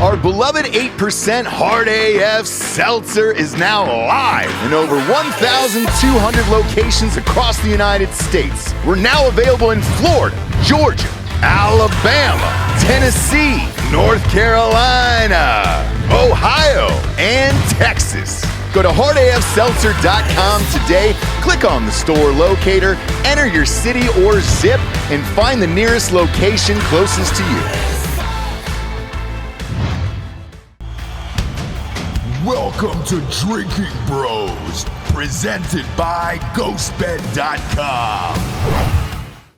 Our beloved 8% Hard AF Seltzer is now live in over 1,200 locations across the United States. We're now available in Florida, Georgia, Alabama, Tennessee, North Carolina, Ohio, and Texas. Go to hardafseltzer.com today, click on the store locator, enter your city or zip, and find the nearest location closest to you. Welcome to Drinking Bros, presented by GhostBed.com.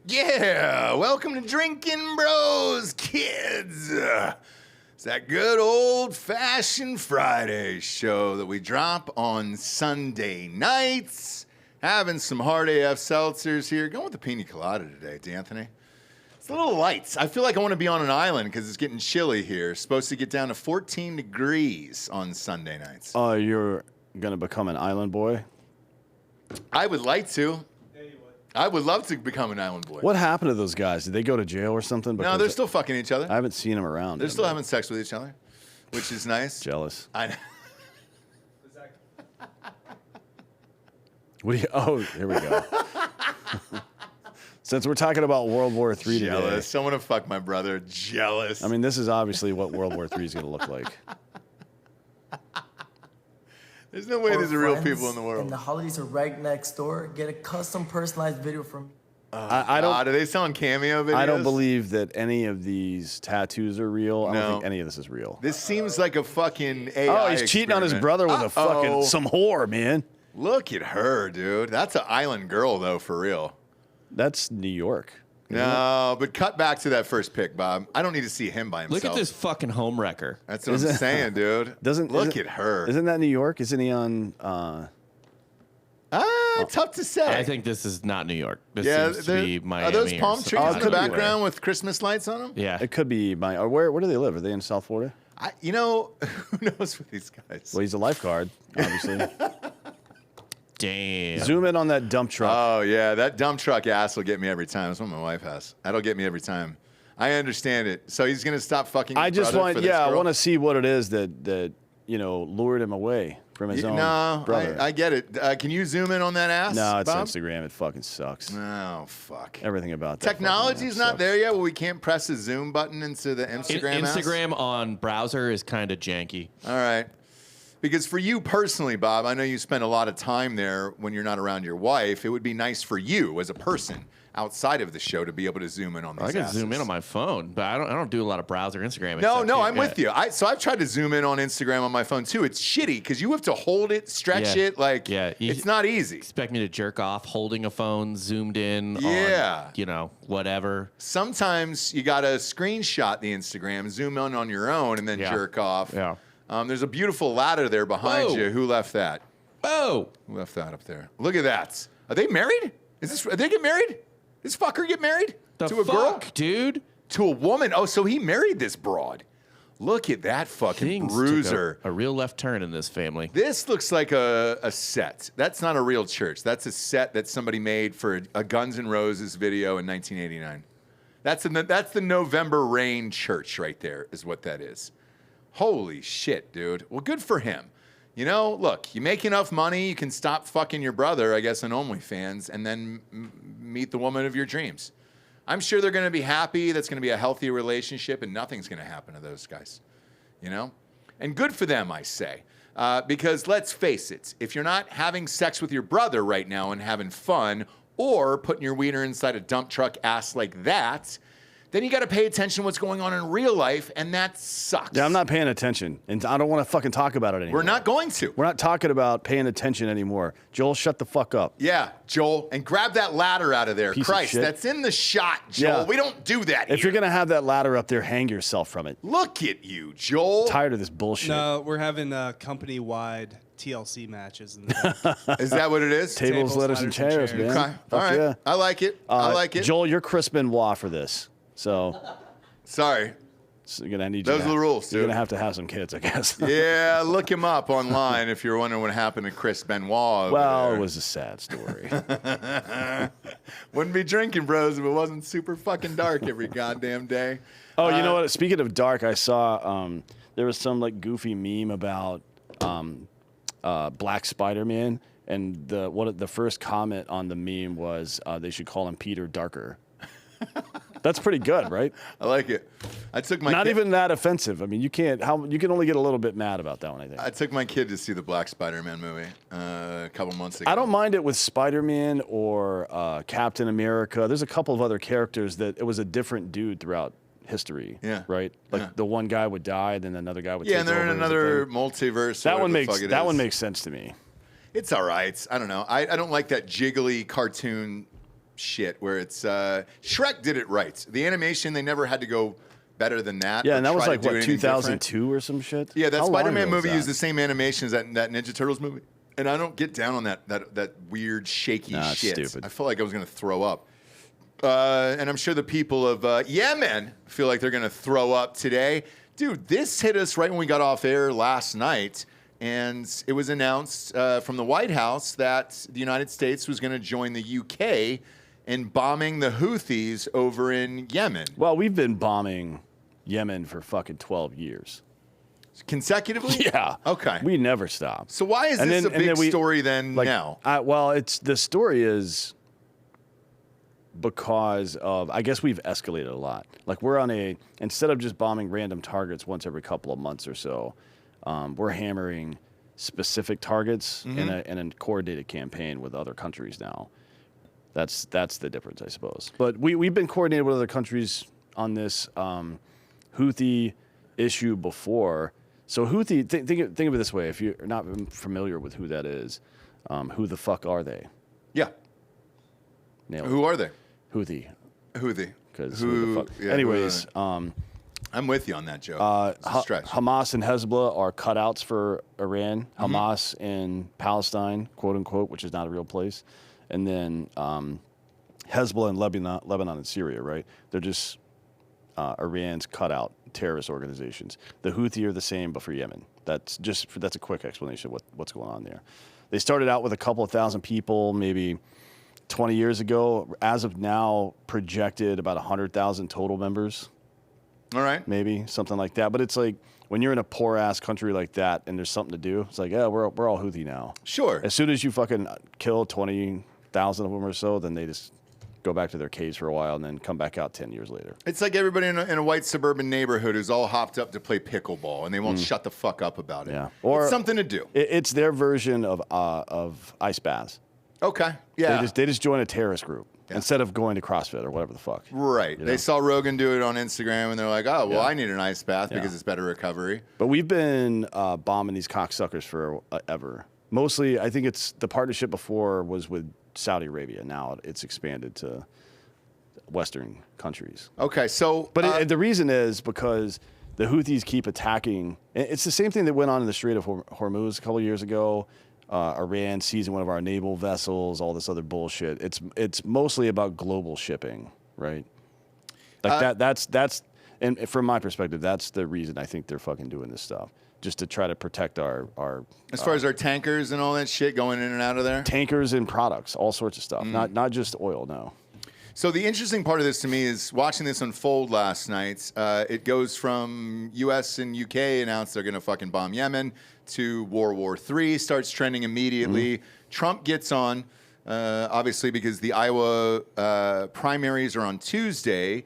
Yeah, welcome to Drinking Bros, kids. It's that good old-fashioned Friday show that we drop on Sunday nights. Having some Hard AF seltzers here. Going with the pina colada today, D'Anthony. It's a little light. I feel like I want to be on an island because it's getting chilly here. It's supposed to get down to 14 degrees on Sunday nights. Oh, you're going to become an island boy? I would like to. Yeah, you would. I would love to become an island boy. What happened to those guys? Did they go to jail or something? No, they're still fucking each other. I haven't seen them around. They're still having sex with each other, which is nice. Jealous. I know. What do you? Oh, here we go. Since we're talking about World War III today. Jealous. I want to fuck my brother. Jealous. I mean, this is obviously what World War III is going to look like. There's no way there's real people in the world. And the holidays are right next door. Get a custom personalized video from me. I don't. Do they sell on Cameo videos? I don't believe that any of these tattoos are real. I don't think any of this is real. This seems like a fucking AI Oh, he's cheating on his brother with a fucking some whore, man. Look at her, dude. That's an island girl, though, for real. That's New York. No, but cut back to that first pick, Bob. I don't need to see him by himself. Look at this fucking home wrecker. That's what I'm saying, dude. Look at her. Isn't that New York? Isn't he on? Tough to say. I think this is not New York. This seems to be Miami. Are those palm trees in the background anywhere. with Christmas lights on them? Yeah. It could be where do they live? Are they in South Florida? You know, who knows with these guys? Well, he's a lifeguard, obviously. Damn. Zoom in on that dump truck. Oh, yeah. That dump truck ass will get me every time. That's what my wife has. That'll get me every time. I understand it. So he's going to stop fucking I just want, I girl? want to see what it is that lured him away from his own brother. I get it. Can you zoom in on that ass, No, it's Bob? Instagram. It fucking sucks. Oh, fuck. Everything about that. Technology's not there yet where we can't press a zoom button into the Instagram ass? Instagram on browser is kind of janky. All right. Because for you personally, Bob, I know you spend a lot of time there when you're not around your wife. It would be nice for you as a person outside of the show to be able to zoom in on these I can asses. zoom in on my phone, but I don't do a lot of browser Instagram. No, I'm with you. So I've tried to zoom in on Instagram on my phone too. It's shitty because you have to hold it, stretch it. It's not easy. Expect me to jerk off holding a phone zoomed in on, whatever. Sometimes you got to screenshot the Instagram, zoom in on your own, and then jerk off. Yeah. There's a beautiful ladder there behind you. Who left that? Oh. Who left that up there? Look at that. Are they married? Are they get married? This fucker get married? To a girl? Dude? To a woman? Oh, so he married this broad. Look at that fucking Things bruiser. took a real left turn in this family. This looks like a set. That's not a real church. That's a set that somebody made for a Guns N' Roses video in 1989. That's the November Rain church right there is what that is. Holy shit, dude. Well, good for him. Look, you make enough money, you can stop fucking your brother, I guess, on OnlyFans, and then meet the woman of your dreams. I'm sure they're going to be happy. That's going to be a healthy relationship, and nothing's going to happen to those guys. And good for them, I say. Because let's face it, if you're not having sex with your brother right now and having fun, or putting your wiener inside a dump truck ass like that, then you got to pay attention to what's going on in real life, and that sucks. Yeah, I'm not paying attention, and I don't want to fucking talk about it anymore. We're not going to. We're not talking about paying attention anymore. Joel, shut the fuck up. Yeah, Joel, and grab that ladder out of there. Piece Christ, of shit. that's in the shot, Joel. Yeah. We don't do that If here. you're going to have that ladder up there, hang yourself from it. Look at you, Joel. I'm tired of this bullshit. No, we're having company-wide TLC matches. Is that what it is? Tables, ladders, and chairs, man. Okay. All right. Yeah. I like it. I like it. Joel, you're Chris Benoit for this. So, Sorry. So you're gonna need those are the rules. You're gonna have to have some kids, I guess. Yeah, look him up online if you're wondering what happened to Chris Benoit. Well, it was a sad story. Wouldn't be drinking, bros, if it wasn't super fucking dark every goddamn day. Oh, you know what? Speaking of dark, I saw there was some like goofy meme about Black Spider-Man, and the first comment on the meme was they should call him Peter Darker. That's pretty good, right? I like it. I took my Not even that offensive. I mean, you can only get a little bit mad about that one, I think. I took my kid to see the Black Spider-Man movie a couple months ago. I don't mind it with Spider-Man or Captain America. There's a couple of other characters that it was a different dude throughout history. Yeah. Right? Like the one guy would die, then another guy would Yeah, take and they're in over another multiverse. That one makes sense to me. It's all right. I don't know. I don't like that jiggly cartoon shit where it's Shrek did it right. The animation, they never had to go better than that. Yeah, and that was like what, 2002 or some shit? Yeah, that How Spider-Man long ago was movie used that? the same animation as that Ninja Turtles movie. And I don't get down on that weird shaky shit. Stupid. I felt like I was going to throw up. And I'm sure the people of Yemen feel like they're going to throw up today. Dude, this hit us right when we got off air last night. And it was announced from the White House that the United States was going to join the UK in bombing the Houthis over in Yemen. Well, we've been bombing Yemen for fucking 12 years. Consecutively? Yeah. Okay. We never stop. So why is this a big story then now? Well, the story is because of, I guess we've escalated a lot. Like we're on instead of just bombing random targets once every couple of months or so, we're hammering specific targets in a coordinated campaign with other countries now. That's the difference, I suppose. But we've been coordinated with other countries on this Houthi issue before. So Houthi, think of it this way: if you're not familiar with who that is, who the fuck are they? Yeah. Nailed it. Who are they? Houthi. Who? Because who the fuck? Yeah, anyways, I'm with you on that, Joe. It's a stretch. Hamas and Hezbollah are cutouts for Iran. Hamas in Palestine, quote unquote, which is not a real place. And then Hezbollah in Lebanon and Syria, right? They're just Iran's cutout terrorist organizations. The Houthi are the same, but for Yemen. That's a quick explanation of what's going on there. They started out with a couple of thousand people, maybe 20 years ago. As of now, projected about 100,000 total members. All right. Maybe something like that. But it's like when you're in a poor ass country like that and there's something to do, it's like, yeah, we're all Houthi now. Sure. As soon as you fucking kill 20,000 of them or so, then they just go back to their caves for a while and then come back out 10 years later. It's like everybody in a white suburban neighborhood who's all hopped up to play pickleball and they won't shut the fuck up about it. Yeah. Or it's something to do. It's their version of ice baths. Okay. Yeah. They just join a terrorist group instead of going to CrossFit or whatever the fuck. Right. You They know? saw Rogan do it on Instagram and they're like, oh, well, I need an ice bath because it's better recovery. But we've been bombing these cocksuckers for ever. Mostly, I think it's the partnership before was with Saudi Arabia. Now it's expanded to Western countries. Okay, so... But the reason is because the Houthis keep attacking. It's the same thing that went on in the Strait of Hormuz a couple of years ago. Iran seizing one of our naval vessels, all this other bullshit. It's mostly about global shipping, right? Like that's and from my perspective, that's the reason I think they're fucking doing this stuff. Just to try to protect our as far as our tankers and all that shit going in and out of there? Tankers and products, all sorts of stuff. Not just oil, no. So the interesting part of this to me is watching this unfold last night. It goes from U.S. and U.K. announced they're going to fucking bomb Yemen to World War III, starts trending immediately. Trump gets on, obviously, because the Iowa primaries are on Tuesday.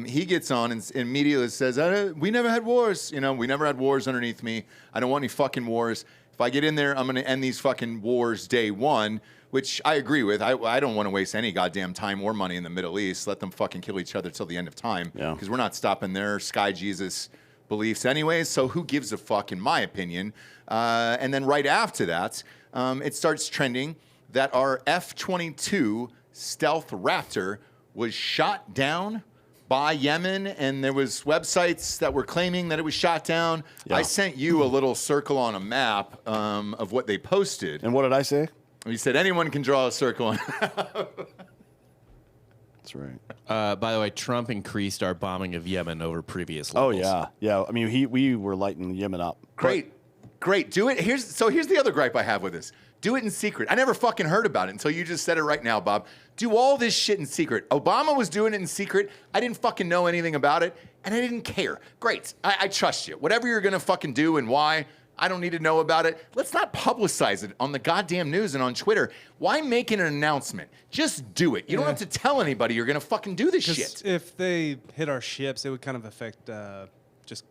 He gets on and immediately says, we never had wars. You know, we never had wars underneath me. I don't want any fucking wars. If I get in there, I'm going to end these fucking wars day one, which I agree with. I don't want to waste any goddamn time or money in the Middle East. Let them fucking kill each other till the end of time. Because we're not stopping their Sky Jesus beliefs anyways. So who gives a fuck, in my opinion? And then right after that, it starts trending that our F-22 stealth Raptor was shot down by Yemen, and there was websites that were claiming that it was shot down. Yeah. I sent you a little circle on a map of what they posted. And what did I say? You said anyone can draw a circle. It's That's right. By the way, Trump increased our bombing of Yemen over previous Oh levels. yeah. I mean, we were lighting Yemen up. Great. Do it. Here's the other gripe I have with this. Do it in secret. I never fucking heard about it until you just said it right now, Bob. Do all this shit in secret. Obama was doing it in secret. I didn't fucking know anything about it, and I didn't care. Great. I trust you. Whatever you're gonna fucking do and why, I don't need to know about it. Let's not publicize it on the goddamn news and on Twitter. Why make an announcement? Just do it. You don't have to tell anybody you're gonna fucking do this shit. If they hit our ships, it would kind of affect just,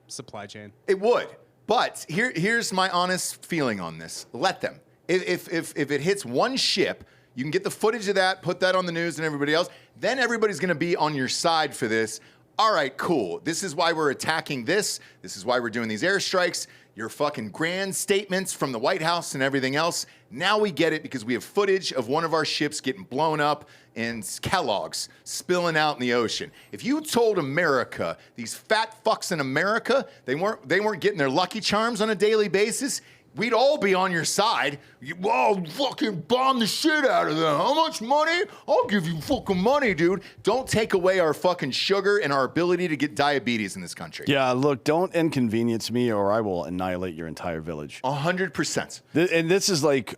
supply chain. It would. But here's my honest feeling on this. Let them. If it hits one ship, you can get the footage of that, put that on the news and everybody else. Then everybody's going to be on your side for this. All right, cool. This is why we're attacking this. This is why we're doing these airstrikes. Your fucking grand statements from the White House and everything else. Now we get it because we have footage of one of our ships getting blown up and Kellogg's spilling out in the ocean. If you told America, these fat fucks in America, they weren't getting their Lucky Charms on a daily basis, we'd all be on your side. Whoa, fucking bomb the shit out of them. How much money? I'll give you fucking money, dude. Don't take away our fucking sugar and our ability to get diabetes in this country. Yeah, look, don't inconvenience me or I will annihilate your entire village. 100%. And this is like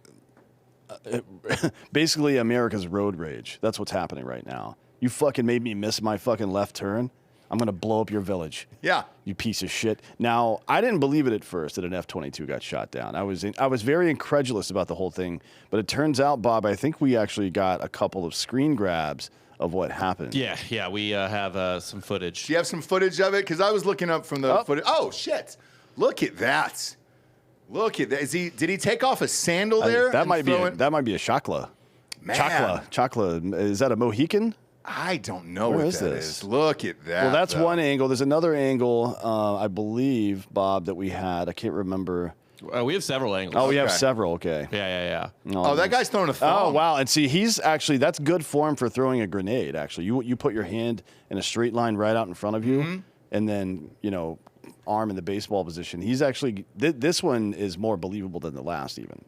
basically America's road rage. That's what's happening right now. You fucking made me miss my fucking left turn. I'm going to blow up your village. Yeah. You piece of shit. Now, I didn't believe it at first that an F-22 got shot down. I was very incredulous about the whole thing. But it turns out, Bob, I think we actually got a couple of screen grabs of what happened. Yeah, we have some footage. Do you have some footage of it? Because I was looking up from the footage. Oh, shit. Look at that. Look at that. Did he take off a sandal there? That might be a Chakla. Man. Chakla. Is that a Mohican? I don't know Where what is that this? is. Look at that. Well, that's though. one angle. There's another angle, I believe, Bob, that we had. I can't remember. We have several angles. Oh, we have Okay. several. Okay. Yeah. Oh, that guy's throwing a thumb. Oh, wow. And see, that's good form for throwing a grenade, actually. You put your hand in a straight line right out in front of you, and then, arm in the baseball position. He's actually, this one is more believable than the last, even.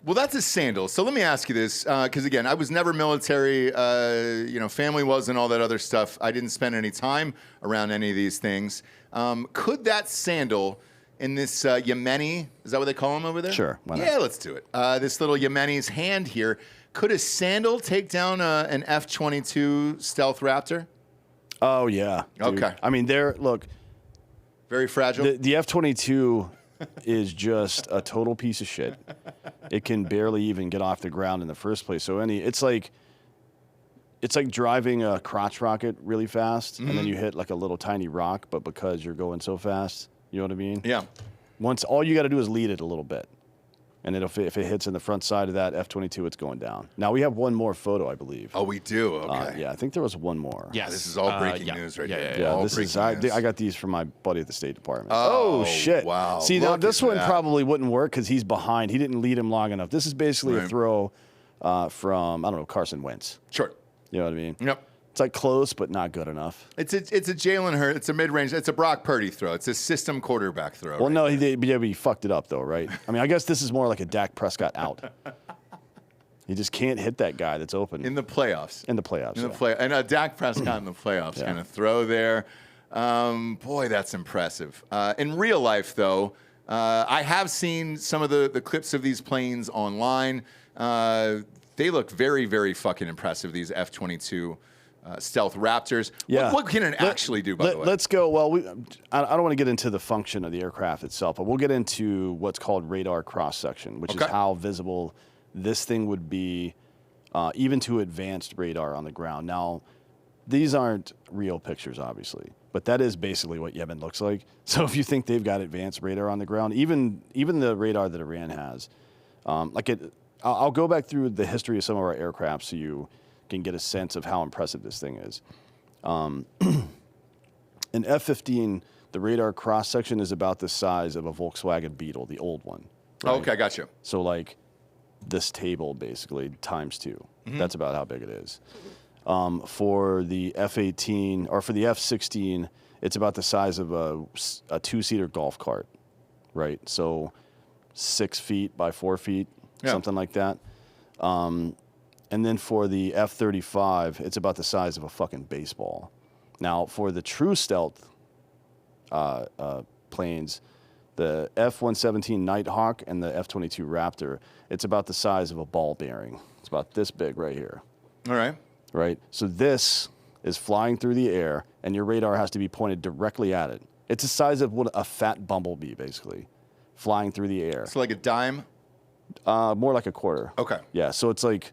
Well, that's a sandal. So let me ask you this, because again, I was never military. Family wasn't all that other stuff. I didn't spend any time around any of these things. Could that sandal in this Yemeni, is that what they call him over there? Sure. Why not? Yeah, let's do it. This little Yemeni's hand here. Could a sandal take down an F-22 Stealth Raptor? Oh, yeah. Dude. Okay. I mean, look. Very fragile. The F-22 is just a total piece of shit. It can barely even get off the ground in the first place. So it's like driving a crotch rocket really fast, and then you hit like a little tiny rock, but because you're going so fast, you know what I mean? Yeah. Once all you got to do is lead it a little bit, and if it hits in the front side of that F-22, it's going down. Now we have one more photo, I believe. Oh, we do? Okay. Yeah, I think there was one more. Yes. This is all breaking news right here. Yeah, All this is. breaking news. I got these from my buddy at the State Department. Oh, shit! wow. See, now Look this at one that. probably wouldn't work because he's behind. He didn't lead him long enough. This is basically a Right. throw from Carson Wentz. Sure. You know what I mean? Yep. It's like close, but not good enough. It's a Jalen Hurts. It's a mid-range. It's a Brock Purdy throw. It's a system quarterback throw. Well, right no, there. he fucked it up though, right? I mean, I guess this is more like a Dak Prescott out. He just can't hit that guy that's open In the playoffs. in the playoffs. In the yeah. play, and Dak Prescott in the playoffs Yeah. kind of throw there. Boy, that's impressive. In real life, though, I have seen some of the clips of these planes online. They look very, very fucking impressive. These F-22 Stealth Raptors. Yeah. What can it actually do? By the way, Let's go. Well, I don't want to get into the function of the aircraft itself, but we'll get into what's called radar cross section, which is Okay. how visible this thing would be, even to advanced radar on the ground. Now, these aren't real pictures, obviously, but that is basically what Yemen looks like. So if you think they've got advanced radar on the ground, even the radar that Iran has, I'll go back through the history of some of our aircraft so you can get a sense of how impressive this thing is. An F-15, the radar cross section is about the size of a Volkswagen Beetle, the old one. Oh, okay, got you. So like this table basically times 2. That's about how big it is. For the F-18 or for the F-16, it's about the size of a two-seater golf cart, right? So 6 feet by 4 feet, Yeah. something like that. And then for the F-35, it's about the size of a fucking baseball. Now, for the true stealth planes, the F-117 Nighthawk and the F-22 Raptor, it's about the size of a ball bearing. It's about this big right here. All right. Right? So this is flying through the air, and your radar has to be pointed directly at it. It's the size of what a fat bumblebee, basically, flying through the air. So like a dime? More like a quarter. Okay. Yeah, so it's like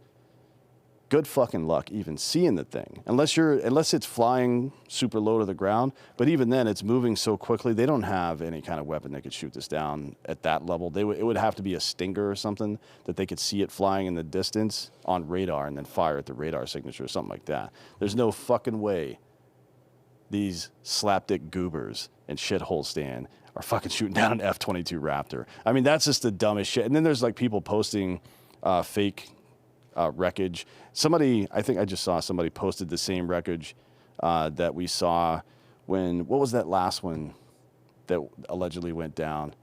good fucking luck even seeing the thing, unless it's flying super low to the ground. But even then, it's moving so quickly, they don't have any kind of weapon that could shoot this down at that level. It would have to be a Stinger or something that they could see it flying in the distance on radar and then fire at the radar signature or something like that. There's no fucking way these slapdick goobers and shithole Stan are fucking shooting down an F-22 Raptor. I mean, that's just the dumbest shit. And then there's like people posting fake wreckage. I think I just saw somebody posted the same wreckage that we saw what was that last one that allegedly went down?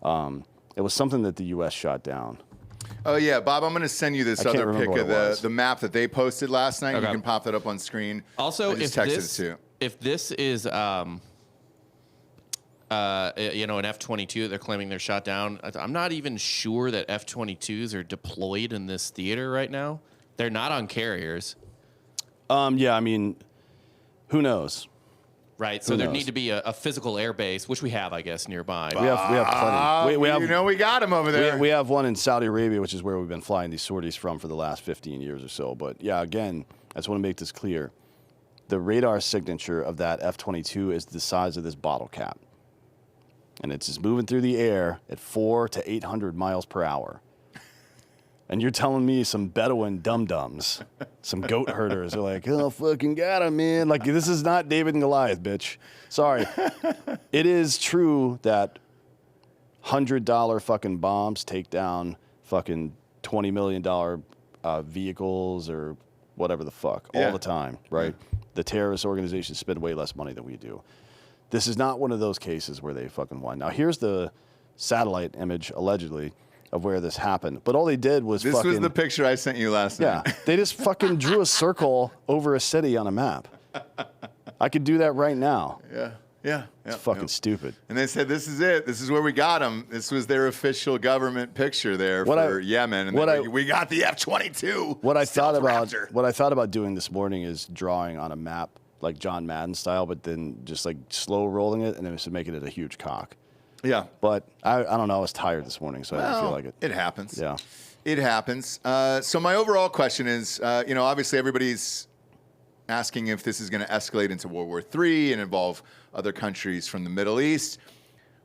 It was something that the U.S. shot down. Oh, yeah, Bob, I'm going to send you this other pic of the map that they posted last night. Okay. You can pop that up on screen. Also, if this is an F-22 that they're claiming they're shot down, I'm not even sure that F-22s are deployed in this theater right now. They're not on carriers. Yeah, I mean, who knows? Right, so there need to be a physical air base, which we have, I guess, nearby. We have plenty. We got them over there. We have one in Saudi Arabia, which is where we've been flying these sorties from for the last 15 years or so. But yeah, again, I just want to make this clear. The radar signature of that F-22 is the size of this bottle cap. And it's just moving through the air at 400 to 800 miles per hour. And you're telling me some Bedouin dum-dums, some goat herders are like, oh, fucking got him, man. Like, this is not David and Goliath, bitch. Sorry. It is true that $100 fucking bombs take down fucking $20 million vehicles or whatever the fuck all the time, right? Yeah. The terrorist organizations spend way less money than we do. This is not one of those cases where they fucking won. Now, here's the satellite image, allegedly, of where this happened. But all they did was This was the picture I sent you last night. Yeah, they just fucking drew a circle over a city on a map. I could do that right now. Yeah. It's fucking stupid. And they said, this is it. This is where we got them. This was their official government picture there for Yemen. And we got the F-22. What I thought about doing this morning is drawing on a map, like John Madden style, but then just like slow rolling it and then just making it a huge cock. Yeah. But I don't know. I was tired this morning, so I didn't feel like it. It happens. Yeah. It happens. So my overall question is, obviously everybody's asking if this is going to escalate into World War III and involve other countries from the Middle East.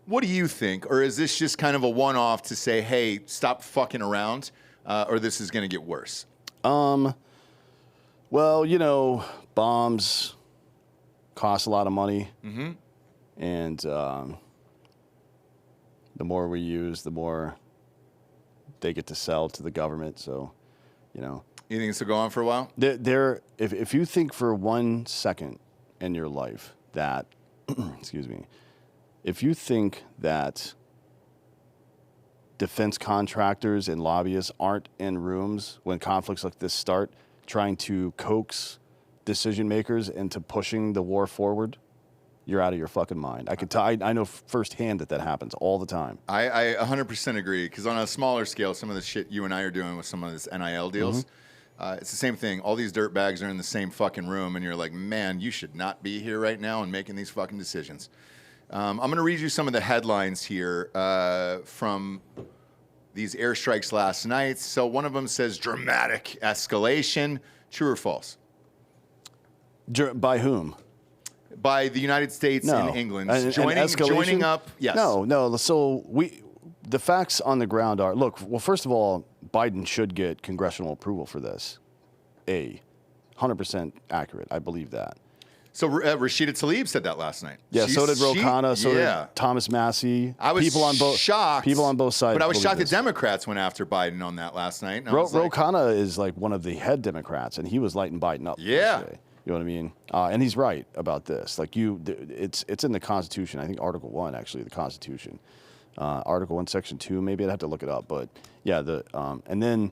What do you think? Or is this just kind of a one-off to say, hey, stop fucking around, or this is going to get worse? Well, bombs cost a lot of money. Mm-hmm. And the more we use, the more they get to sell to the government. So, You think this will go on for a while? If you think for 1 second in your life that, excuse me, if you think that defense contractors and lobbyists aren't in rooms when conflicts like this start, trying to coax decision makers into pushing the war forward, you're out of your fucking mind. I know firsthand that happens all the time. I 100% agree, because on a smaller scale, some of the shit you and I are doing with some of this NIL deals, it's the same thing. All these dirtbags are in the same fucking room, and you're like, man, you should not be here right now and making these fucking decisions. I'm going to read you some of the headlines here from these airstrikes last night. So one of them says, dramatic escalation. True or false? By whom? By the United States and England joining up. Yes. No. So the facts on the ground are, look, well, first of all, Biden should get congressional approval for this. 100% accurate. I believe that. So Rashida Tlaib said that last night. Yeah, so did Ro Khanna, so did Thomas Massey. I was shocked. People on both sides. But I was shocked that Democrats went after Biden on that last night. Ro Khanna is like one of the head Democrats, and he was lighting Biden up. Yeah. Yesterday. You know what I mean? And he's right about this. Like it's in the Constitution. I think Article 1, actually, the Constitution. Article 1, Section 2, maybe I'd have to look it up. But yeah, and then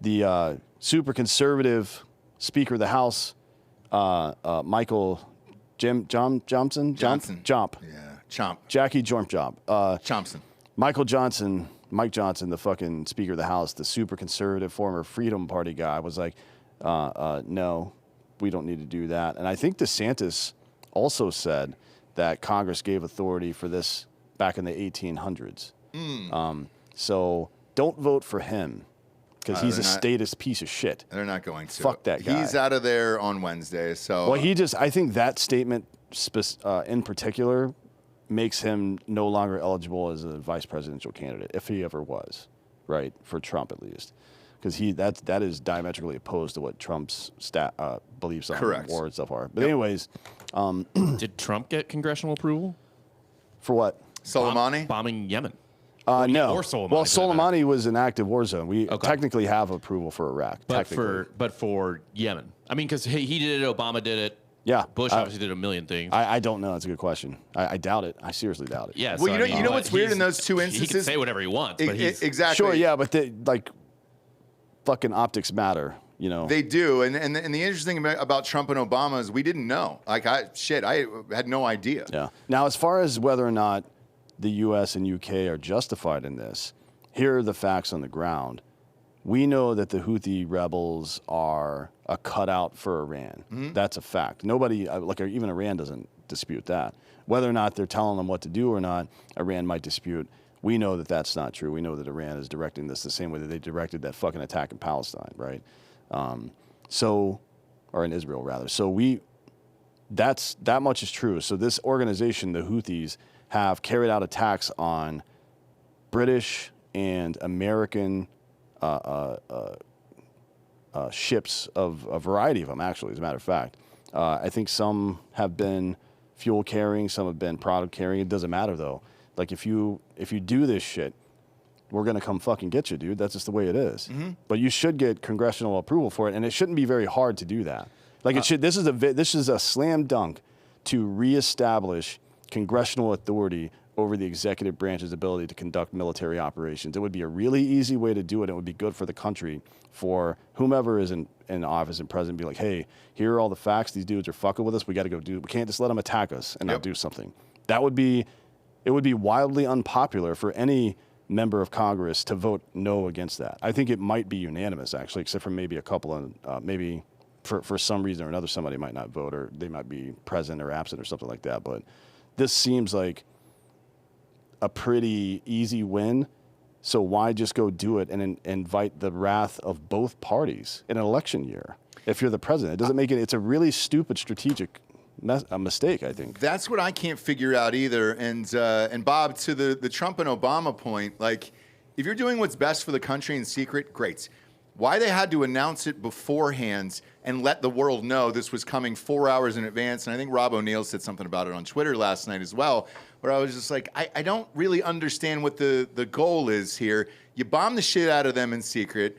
the super conservative Speaker of the House, Michael Johnson. Yeah, Jackie Johnson. Chompson. Mike Johnson, the fucking Speaker of the House, the super conservative former Freedom Party guy, was like, no, we don't need to do that. And I think DeSantis also said that Congress gave authority for this back in the 1800s. So don't vote for him because he's a statist piece of shit. They're not going to. Fuck that guy. He's out of there on Wednesday. So Well, I think that statement in particular makes him no longer eligible as a vice presidential candidate, if he ever was, right? For Trump, at least. Because that is diametrically opposed to what Trump's beliefs on Correct. war and stuff are. But anyways, Did Trump get congressional approval? for what? Soleimani? Bombing Yemen. No. or Soleimani, Well, for that matter. Soleimani was an active war zone. We Okay. technically have approval for Iraq. But technically. for Yemen. I mean, because he did it, Obama did it. Yeah. Bush obviously did a million things. I don't know. That's a good question. I doubt it. I seriously doubt it. yeah. Well, so, I mean, you know what's weird in those two He instances? can say whatever he wants, but he's Exactly. Sure, yeah, but fucking optics matter, you know. They do, and the interesting about Trump and Obama is we didn't know. Like I had no idea. Yeah. Now, as far as whether or not the U.S. and U.K. are justified in this, here are the facts on the ground. We know that the Houthi rebels are a cutout for Iran. That's a fact. Nobody, like even Iran, doesn't dispute that. Whether or not they're telling them what to do or not, Iran might dispute. We know that that's not true. We know that Iran is directing this the same way that they directed that fucking attack in Palestine, right? Or in Israel, rather. So that much is true. So this organization, the Houthis, have carried out attacks on British and American ships of a variety of them, actually, as a matter of fact. I think some have been fuel carrying, some have been product carrying. It doesn't matter, though. Like, if you do this shit, we're going to come fucking get you, dude. That's just the way it is. But you should get congressional approval for it, and it shouldn't be very hard to do that. Like, this is a slam dunk to reestablish congressional authority over the executive branch's ability to conduct military operations. It would be a really easy way to do it. It would be good for the country, for whomever is in office and president, be like, hey, here are all the facts. These dudes are fucking with us. We got to go do it. We can't just let them attack us and not do something. It would be wildly unpopular for any member of Congress to vote no against that. I think it might be unanimous, actually, except for maybe a couple of, maybe for some reason or another, somebody might not vote, or they might be present or absent or something like that. But this seems like a pretty easy win. So why just go do it and invite the wrath of both parties in an election year? If you're the president, it doesn't make it. It's a really stupid strategic mistake, I think. That's what I can't figure out either. And Bob, to the Trump and Obama point, like, if you're doing what's best for the country in secret, great. Why they had to announce it beforehand and let the world know this was coming 4 hours in advance, and I think Rob O'Neill said something about it on Twitter last night as well, where I was just like, I don't really understand what the goal is here. You bomb the shit out of them in secret.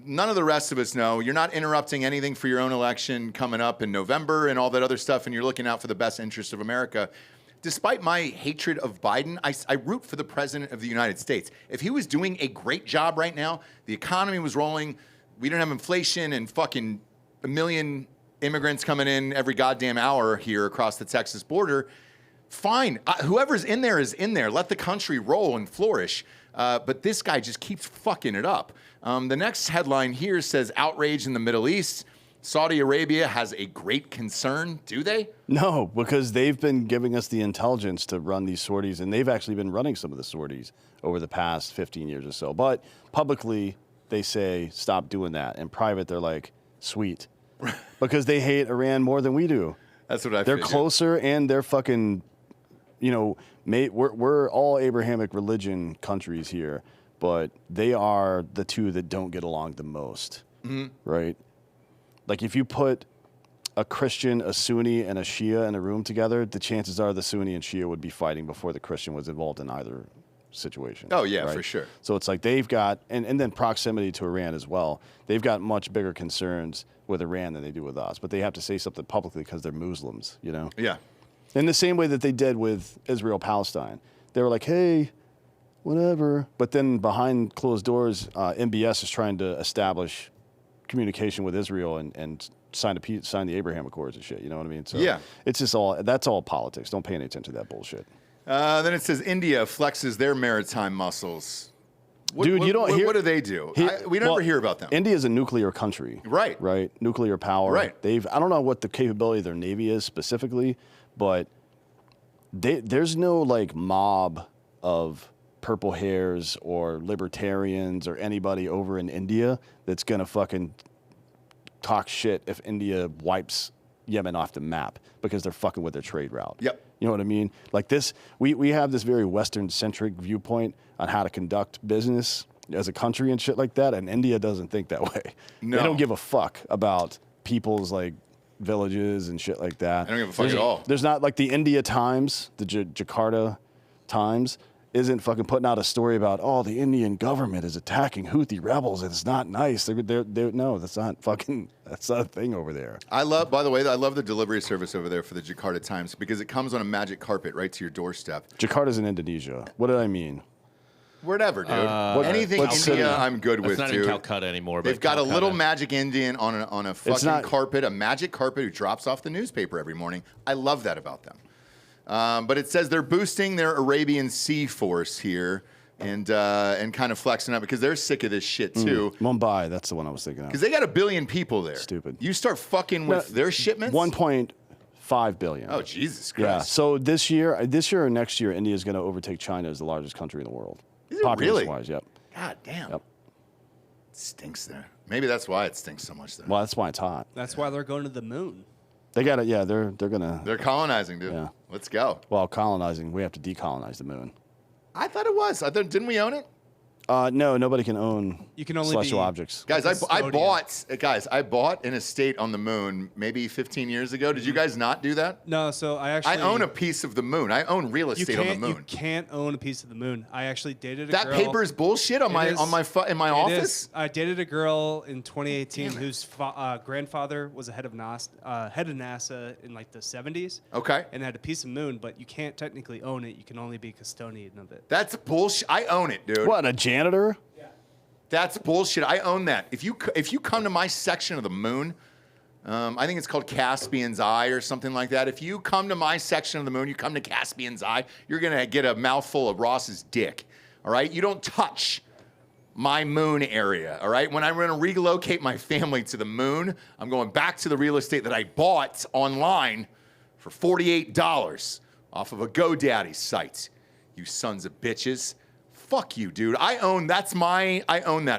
None of the rest of us know. You're not interrupting anything for your own election coming up in November and all that other stuff, and you're looking out for the best interest of America. Despite my hatred of Biden, I root for the president of the United States. If he was doing a great job right now, the economy was rolling, we didn't have inflation and fucking a million immigrants coming in every goddamn hour here across the Texas border, fine. Whoever's in there is in there. Let the country roll and flourish. But this guy just keeps fucking it up. The next headline here says outrage in the Middle East. Saudi Arabia has a great concern. Do they? No, because they've been giving us the intelligence to run these sorties, and they've actually been running some of the sorties over the past 15 years or so. But publicly, they say, stop doing that. In private, they're like, sweet. Because they hate Iran more than we do. That's what I They're figured. closer, and they're fucking, we're all Abrahamic religion countries here, but they are the two that don't get along the most, right? Like, if you put a Christian, a Sunni, and a Shia in a room together, the chances are the Sunni and Shia would be fighting before the Christian was involved in either situation. Oh, yeah, right? for sure. So it's like they've got, and then proximity to Iran as well, they've got much bigger concerns with Iran than they do with us. But they have to say something publicly because they're Muslims, Yeah. In the same way that they did with Israel-Palestine. They were like, hey, whatever. But then behind closed doors, MBS is trying to establish communication with Israel and sign the Abraham Accords and shit. You know what I mean? So Yeah. it's just that's all politics. Don't pay any attention to that bullshit. Then it says India flexes their maritime muscles. Dude, you don't hear. What do they do? We never hear about them. India is a nuclear country. Right. Right. Nuclear power. Right. I don't know what the capability of their navy is specifically, but there's no like mob of purple hairs or libertarians or anybody over in India that's gonna fucking talk shit if India wipes Yemen off the map because they're fucking with their trade route. Yep. You know what I mean? Like this, we have this very Western-centric viewpoint on how to conduct business as a country and shit like that, and India doesn't think that way. No. They don't give a fuck about people's like villages and shit like that. I don't give a fuck at all. There's not like the India Times, the Jakarta Times, isn't fucking putting out a story about, oh, the Indian government is attacking Houthi rebels and it's not nice. No, that's not a thing over there. By the way, I love the delivery service over there for the Jakarta Times because it comes on a magic carpet right to your doorstep. Jakarta's in Indonesia. What did I mean? Whatever, dude. Anything what city? India, I'm good It's with, not dude. in Calcutta anymore. They've but got a little Calcutta. magic Indian on a fucking not- carpet, a magic carpet who drops off the newspaper every morning. I love that about them. But it says they're boosting their Arabian Sea force here and kind of flexing up because they're sick of this shit too. Mumbai, that's the one I was thinking of. Because they got 1 billion people there. Stupid. You start fucking with their shipments. 1.5 billion. Oh Jesus Christ! Yeah. So this year or next year, India is going to overtake China as the largest country in the world. Is it really? Population-wise, yep. God damn. Yep. It stinks there. Maybe that's why it stinks so much there. Well, that's why it's hot. That's why they're going to the moon. They got it. Yeah, they're gonna. They're colonizing, dude. Yeah. Let's go. Well, colonizing. We have to decolonize the moon. I thought it was. Didn't we own it? No, nobody can own You can only celestial be- objects. Guys, I Custodian. bought an estate on the moon maybe 15 years ago. Did you guys not do that? No, so I actually I own a piece of the moon. I own real estate on the moon. You can't own a piece of the moon. I actually dated a That girl. paper is bullshit on It my is- in my It office. is. I dated a girl in 2018 whose grandfather was a head of NASA in like the 70s. Okay. And had a piece of moon, but you can't technically own it. You can only be a custodian of it. That's bullshit. I own it, dude. What, a janitor? That's bullshit. I own that. If you come to my section of the moon, I think it's called Caspian's Eye or something like that. If you come to my section of the moon, you come to Caspian's Eye, you're gonna get a mouthful of Ross's dick. All right? You don't touch my moon area. All right? When I'm gonna relocate my family to the moon, I'm going back to the real estate that I bought online for $48 off of a GoDaddy site. You sons of bitches. Fuck you, dude. I own that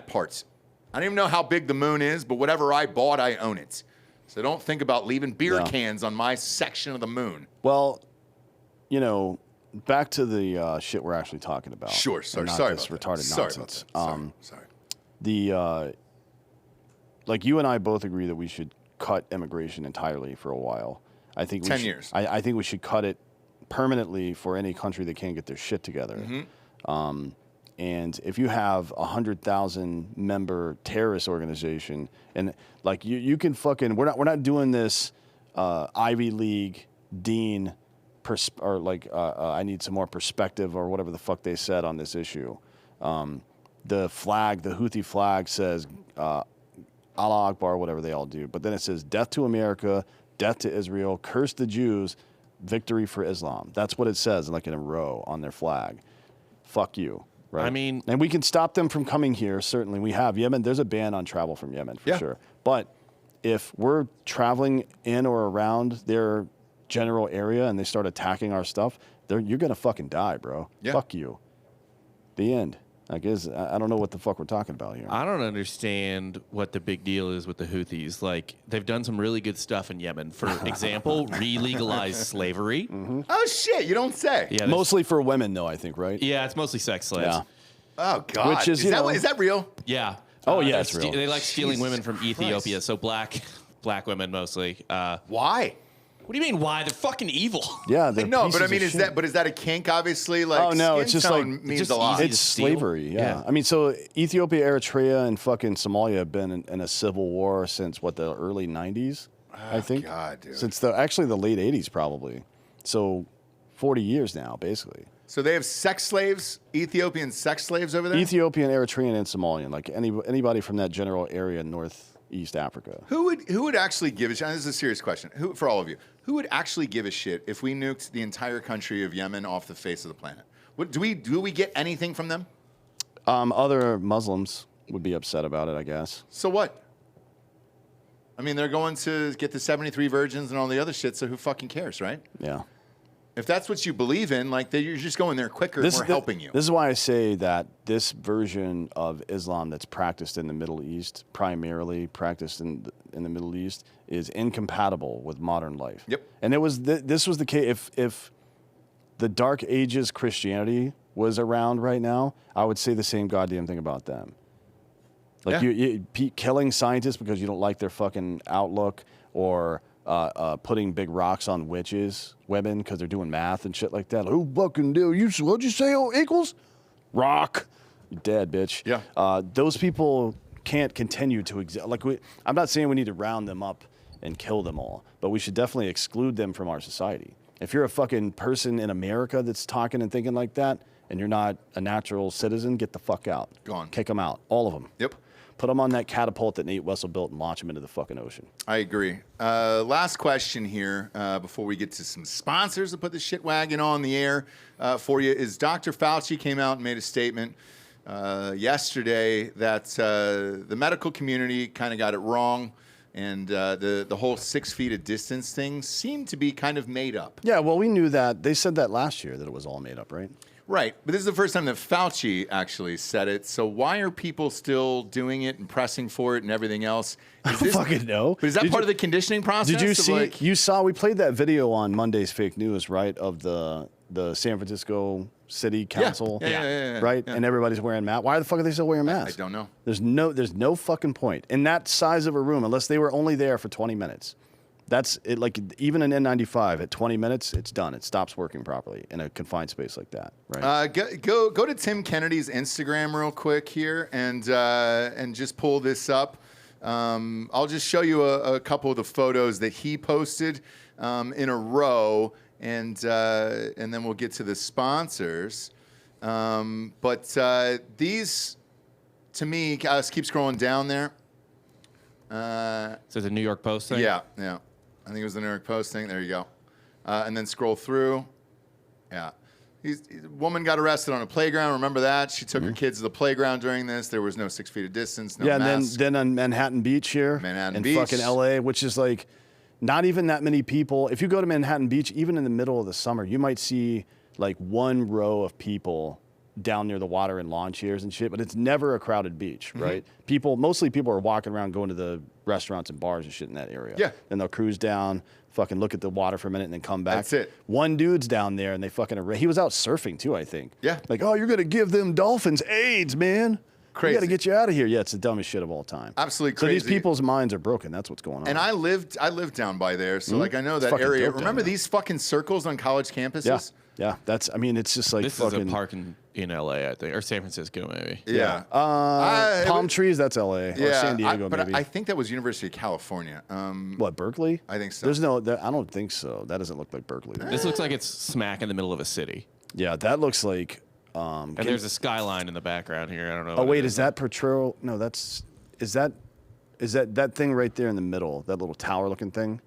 part. I don't even know how big the moon is, but whatever I bought, I own it. So don't think about leaving beer Yeah. cans on my section of the moon. Well, back to the shit we're actually talking about. Sure, and sorry, not sorry this about retarded that. Sorry nonsense. about that. Sorry. Like you and I both agree that we should cut immigration entirely for a while. I think 10 years. I think we should cut it permanently for any country that can't get their shit together. And if you have 100,000 member terrorist organization, and like you can fucking, we're not doing this Ivy League dean I need some more perspective or whatever the fuck they said on this issue. The Houthi flag says Allah Akbar, whatever they all do, but then it says death to America, death to Israel, curse the Jews, victory for Islam. That's what it says, like in a row on their flag. Fuck you. Right. I mean- and we can stop them from coming here. Certainly, we have Yemen. There's a ban on travel from Yemen for Yeah. sure. But if we're traveling in or around their general area and they start attacking our stuff, you're gonna fucking die, bro. Yeah. Fuck you. The end. I guess I don't know what the fuck we're talking about here. I don't understand what the big deal is with the Houthis. Like, they've done some really good stuff in Yemen. For example, re-legalized slavery. Oh shit! You don't say. Yeah, Mostly for women, though. I think, right? yeah, it's mostly sex slaves. Yeah. Oh god. Which is, you know- is that real? Yeah. Oh, yeah, they it's real. They like stealing Jesus women from Christ. Ethiopia. So black women mostly. Why? What do you mean? Why? They're fucking evil. Yeah. they're No, but pieces I of mean, shit. is that a kink? Obviously, like Oh, no, skin it's just tone like- means just a lot. easy It's to steal. slavery, yeah. Yeah. I mean, so Ethiopia, Eritrea, and fucking Somalia have been in a civil war since, the early 90s, I think? God, dude. Since the late 80s, probably. So 40 years now, basically. So they have sex slaves, Ethiopian sex slaves over there? Ethiopian, Eritrean, and Somalian, like anybody from that general area in Northeast Africa. Who would actually give a shit? This is a serious question. Who, for all of you, who would actually give a shit if we nuked the entire country of Yemen off the face of the planet? Do we get anything from them? Other Muslims would be upset about it, I guess. So what? I mean, they're going to get the 73 virgins and all the other shit, so who fucking cares, right? Yeah. If that's what you believe in, like, you're just going there quicker and we're helping you. This is why I say that this version of Islam that's practiced in the Middle East, primarily practiced in the Middle East, is incompatible with modern life. Yep. And this was the case. If the Dark Ages Christianity was around right now, I would say the same goddamn thing about them. Like killing scientists because you don't like their fucking outlook, or putting big rocks on women because they're doing math and shit like that. Like, who fucking do you? What'd you say? Oh, equals rock. You're dead, bitch. Yeah. Those people can't continue to exist. Like I'm not saying we need to round them up and kill them all, but we should definitely exclude them from our society. If you're a fucking person in America that's talking and thinking like that, and you're not a natural citizen, get the fuck out. Gone. Kick them out. All of them. Yep. Put them on that catapult that Nate Wessel built and launch them into the fucking ocean. I agree. Last question here before we get to some sponsors to put the shit wagon on the air for you is Dr. Fauci came out and made a statement yesterday that the medical community kind of got it wrong, and the whole 6 feet of distance thing seemed to be kind of made up. Yeah, well, we knew that. They said that last year, that it was all made up, right? Right, but this is the first time that Fauci actually said it. So why are people still doing it and pressing for it and everything else? I don't fucking know. But is that part of the conditioning process? Did you see? Like, you saw? We played that video on Monday's Fake News, right? Of the San Francisco City Council, right? Yeah. And everybody's wearing masks. Why the fuck are they still wearing masks? I don't know. There's no fucking point in that size of a room unless they were only there for 20 minutes. That's it. Like even an N95 at 20 minutes, it's done. It stops working properly in a confined space like that, right? Go to Tim Kennedy's Instagram real quick here and just pull this up. I'll just show you a couple of the photos that he posted in a row, and then we'll get to the sponsors. But these, to me, let's keep scrolling down there. So the New York Post thing? Yeah. I think it was the New York Post thing. There you go. And then scroll through. Yeah. Woman got arrested on a playground. Remember that? She took her kids to the playground during this. There was no 6 feet of distance, no mask. And then on Manhattan Beach here. Manhattan in Beach. fucking LA, which is like not even that many people. If you go to Manhattan Beach, even in the middle of the summer, you might see like one row of people down near the water in lawn chairs and shit, but it's never a crowded beach, right? Mostly people are walking around going to the restaurants and bars and shit in that area. Yeah. Then they'll cruise down, fucking look at the water for a minute and then come back. That's it. One dude's down there and they fucking, he was out surfing too, I think. Yeah. Like, oh, you're going to give them dolphins AIDS, man. Crazy. We got to get you out of here. Yeah, it's the dumbest shit of all time. Absolutely So crazy. these people's minds are broken. That's what's going on. And I lived down by there, so like I know It's that fucking area. dope down Remember there. these fucking circles on college campuses? Yeah. It's just like This fucking is a park in LA, I think, or San Francisco, maybe. Yeah. palm trees. That's LA. Or San Diego, but maybe. I think that was University of California. What, Berkeley? I think so. There's no. I don't think so. That doesn't look like Berkeley. This looks like it's smack in the middle of a city. Yeah, that looks like. And there's a skyline in the background here. I don't know. Oh what wait, it is that Potrero? No, that's. Is that thing right there in the middle? That little tower-looking thing.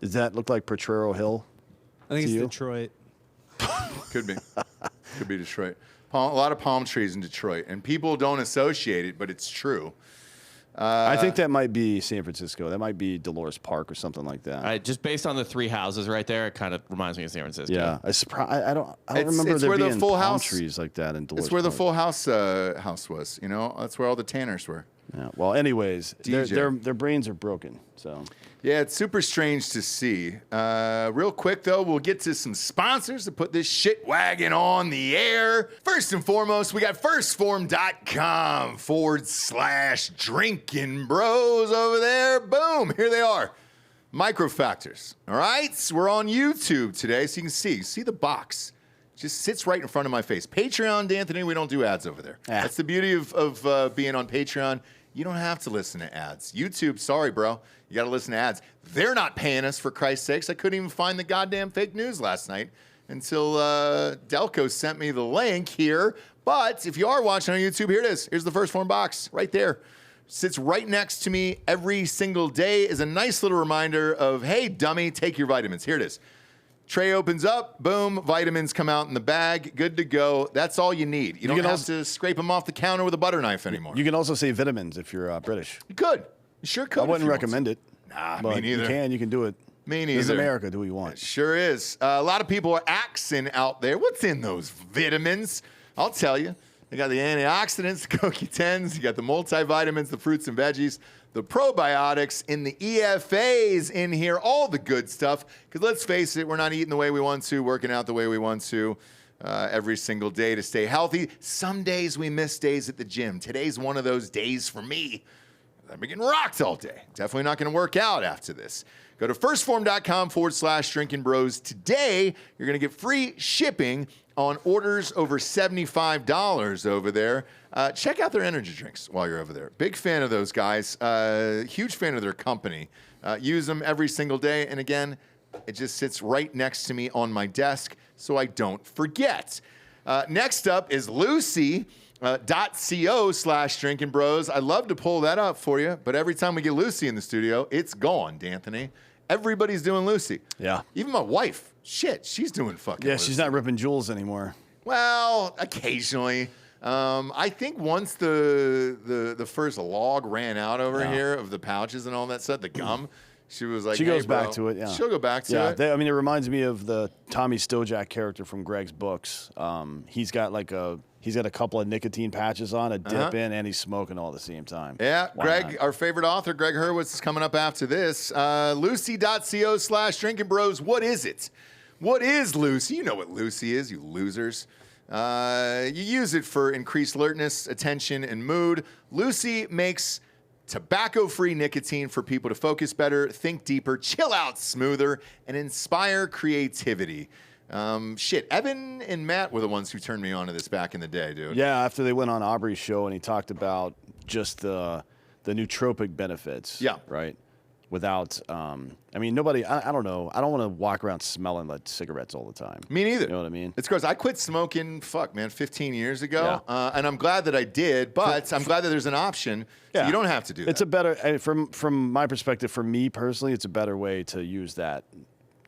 Does that look like Potrero Hill? I think To it's you? Detroit. Could be. Could be Detroit. A lot of palm trees in Detroit, and people don't associate it, but it's true. I think that might be San Francisco. That might be Dolores Park or something like that. just based on the three houses right there, it kind of reminds me of San Francisco. Yeah, I don't It's- remember it's there where the being Full palm House- trees like that in Dolores. It's where the Park. Full House was. You know, that's where all the Tanners were. Yeah. Well, anyways, DJ. their brains are broken. So Yeah, it's super strange to see. Real quick, though, we'll get to some sponsors to put this shit wagon on the air. First and foremost, we got firstform.com/Drinkin bros over there. Boom, here they are. Microfactors. All right, so we're on YouTube today, so you can see the box. Just sits right in front of my face. Patreon, D'Anthony, we don't do ads over there. Ah. That's the beauty of being on Patreon. You don't have to listen to ads. YouTube, sorry, bro. You got to listen to ads. They're not paying us, for Christ's sakes. I couldn't even find the goddamn fake news last night. until Delco sent me the link here. But if you are watching on YouTube, here it is. Here's the First Form box right there. Sits right next to me every single day. Is a nice little reminder of, hey, dummy, take your vitamins. Here it is. Tray opens up, boom, vitamins come out in the bag, good to go. That's all you need. You don't have to scrape them off the counter with a butter knife anymore. You can also say vitamins if you're British. You could. You sure could. I wouldn't recommend it. Nah, but me neither. You can do it. Me neither. This is America. Do what you want. It sure is. A lot of people are axing out there. What's in those vitamins? I'll tell you. They got the antioxidants, the CoQ10s, you got the multivitamins, the fruits and veggies, the probiotics, and the EFAs in here, all the good stuff. Because let's face it, we're not eating the way we want to, working out the way we want to every single day to stay healthy. Some days we miss days at the gym. Today's one of those days for me. I've been getting rocked all day. Definitely not going to work out after this. Go to firstform.com/Drinkin Bros. Today, you're going to get free shipping on orders over $75 over there. Check out their energy drinks while you're over there. Big fan of those guys. Huge fan of their company. Use them every single day. And again, it just sits right next to me on my desk so I don't forget. Next up is Lucy. .co/Drinkin Bros. I'd love to pull that up for you, but every time we get Lucy in the studio, it's gone, D'Anthony. Everybody's doing Lucy. Yeah. Even my wife. Shit, she's doing fucking Lucy. She's not ripping jewels anymore. Well, occasionally. I think once the first log ran out over here of the pouches and all that stuff, the gum, she was like, she goes bro. back to it, yeah. She'll go back to it. I mean, it reminds me of the Tommy Stojak character from Gregg's books. He's got a couple of nicotine patches on, a dip in, and he's smoking all at the same time. Yeah, Why Greg, not? our favorite author, Gregg Hurwitz, is coming up after this. Lucy.co/Drinkin Bros. What is it? What is Lucy? You know what Lucy is, you losers. You use it for increased alertness, attention, and mood. Lucy makes tobacco-free nicotine for people to focus better, think deeper, chill out smoother, and inspire creativity. Evan and Matt were the ones who turned me on to this back in the day, dude. Yeah, after they went on Aubrey's show and he talked about just the nootropic benefits. Yeah. Right? Without, I mean, nobody, I don't know. I don't want to walk around smelling like cigarettes all the time. Me neither. You know what I mean? It's gross. I quit smoking, 15 years ago. Yeah. And I'm glad that I did, but I'm glad that there's an option. So you don't have to do that. It's a better, from my perspective, for me personally, it's a better way to use that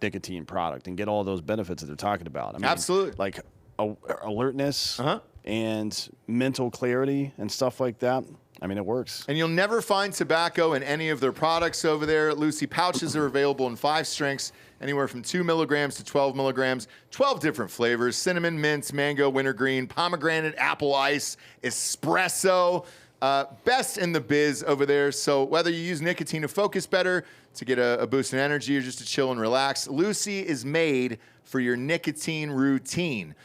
nicotine product and get all those benefits that they're talking about. I mean, absolutely. Like alertness and mental clarity and stuff like that. I mean, it works. And you'll never find tobacco in any of their products over there. Lucy pouches are available in 5 strengths, anywhere from 2 milligrams to 12 milligrams. 12 different flavors: cinnamon, mint, mango, wintergreen, pomegranate, apple ice, espresso. Best in the biz over there. So whether you use nicotine to focus better, to get a boost in energy, or just to chill and relax, Lucy is made for your nicotine routine.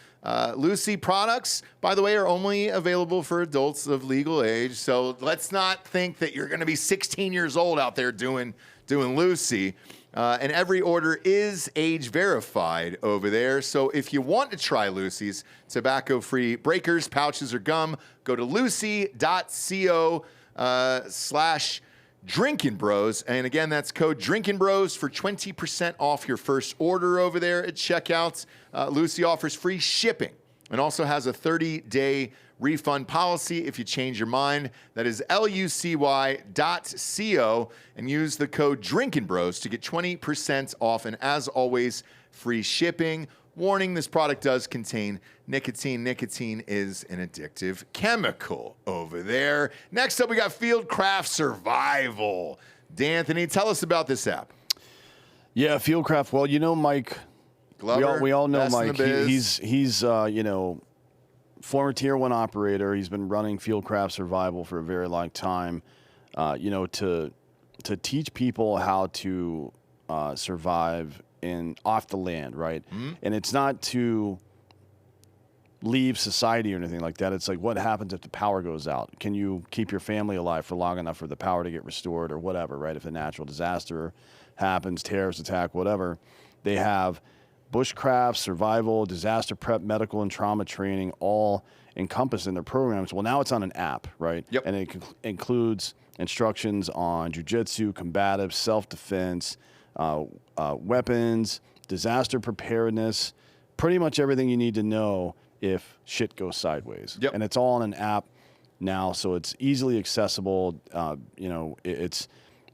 Lucy products, by the way, are only available for adults of legal age. So let's not think that you're going to be 16 years old out there doing Lucy. And every order is age verified over there. So if you want to try Lucy's tobacco-free breakers, pouches, or gum, go to lucy.co/Drinkin Bros. And again, that's code Drinkin Bros for 20% off your first order over there at checkout. Lucy offers free shipping and also has a 30-day refund policy if you change your mind. That is lucy.co, and use the code Drinkin Bros to get 20% off, and as always, free shipping. Warning, this product does contain nicotine. Nicotine is an addictive chemical over there. Next up, we got Fieldcraft Survival. D'Anthony, tell us about this app. Yeah, Fieldcraft. Well, you know, Mike. Glover, we all know best in Mike. the biz. He's former Tier 1 operator. He's been running Fieldcraft Survival for a very long time. To teach people how to survive off the land, right? Mm-hmm. And it's not to leave society or anything like that. It's like, what happens if the power goes out? Can you keep your family alive for long enough for the power to get restored or whatever, right? If a natural disaster happens, terrorist attack, whatever, they have bushcraft, survival, disaster prep, medical, and trauma training all encompassed in their programs. Well, now it's on an app, right? Yep. And it includes instructions on jiu-jitsu, combative, self-defense, weapons, disaster preparedness, pretty much everything you need to know if shit goes sideways. Yep. And it's all on an app now, so it's easily accessible. It's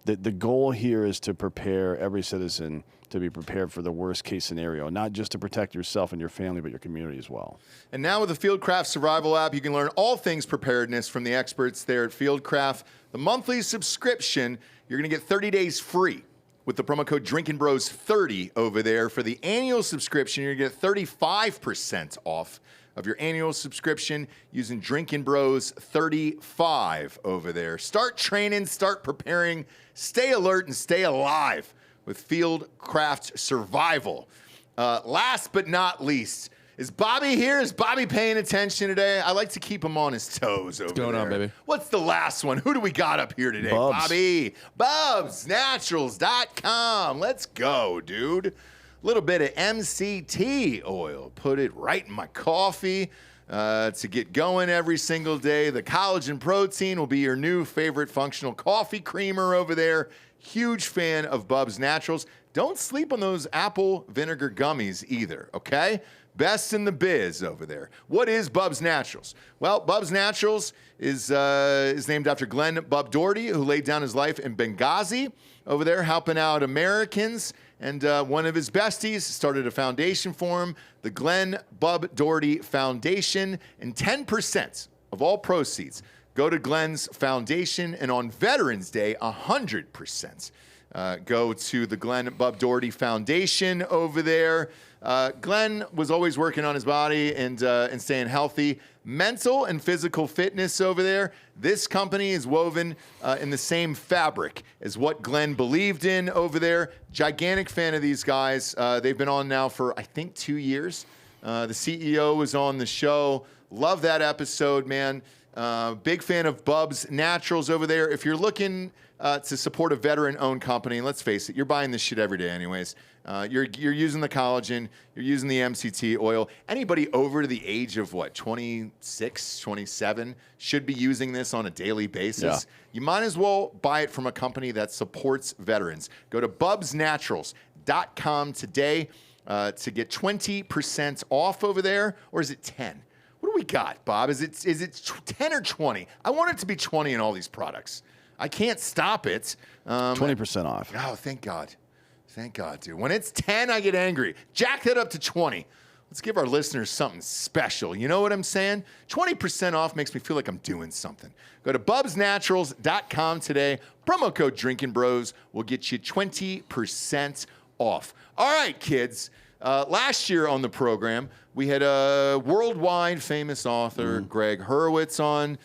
the goal here is to prepare every citizen to be prepared for the worst case scenario, not just to protect yourself and your family, but your community as well. And now with the Fieldcraft Survival app, you can learn all things preparedness from the experts there at Fieldcraft. The monthly subscription, you're going to get 30 days free with the promo code DrinkinBros30 over there. For the annual subscription, you're going to get 35% off of your annual subscription using Drinkin' Bros 35 over there. Start training, start preparing, stay alert, and stay alive with Fieldcraft Survival. Last but not least, is Bobby here? Is Bobby paying attention today? I like to keep him on his toes over What's going on, baby? What's the last one? Who do we got up here today, Bubs. Bobby? BubsNaturals.com. Let's go, dude. A little bit of MCT oil. Put it right in my coffee to get going every single day. The collagen protein will be your new favorite functional coffee creamer over there. Huge fan of Bubs Naturals. Don't sleep on those apple vinegar gummies either, okay? Best in the biz over there. What is Bubs Naturals? Well, Bubs Naturals is named after Glenn Bub Doherty, who laid down his life in Benghazi over there, helping out Americans. And one of his besties started a foundation for him, the Glenn Bub Doherty Foundation. And 10% of all proceeds go to Glenn's foundation. And on Veterans Day, 100% go to the Glenn Bub Doherty Foundation over there. Glenn was always working on his body and staying healthy. Mental and physical fitness over there. This company is woven in the same fabric as what Glenn believed in over there. Gigantic fan of these guys. They've been on now for, I think, 2 years. The CEO was on the show. Love that episode, man. Big fan of Bubs Naturals over there. If you're looking to support a veteran-owned company, and let's face it, you're buying this shit every day anyways. You're using the collagen, you're using the MCT oil. Anybody over the age of, 26, 27 should be using this on a daily basis. Yeah. You might as well buy it from a company that supports veterans. Go to bubsnaturals.com today to get 20% off over there, or is it 10? What do we got, Bob? Is it 10 or 20? I want it to be 20 in all these products. I can't stop it. 20% off. Oh, thank God. Thank God, dude. When it's 10, I get angry. Jack that up to 20. Let's give our listeners something special. You know what I'm saying? 20% off makes me feel like I'm doing something. Go to bubsnaturals.com today. Promo code DrinkinBros will get you 20% off. All right, kids. Last year on the program, we had a worldwide famous author, Gregg Hurwitz, on.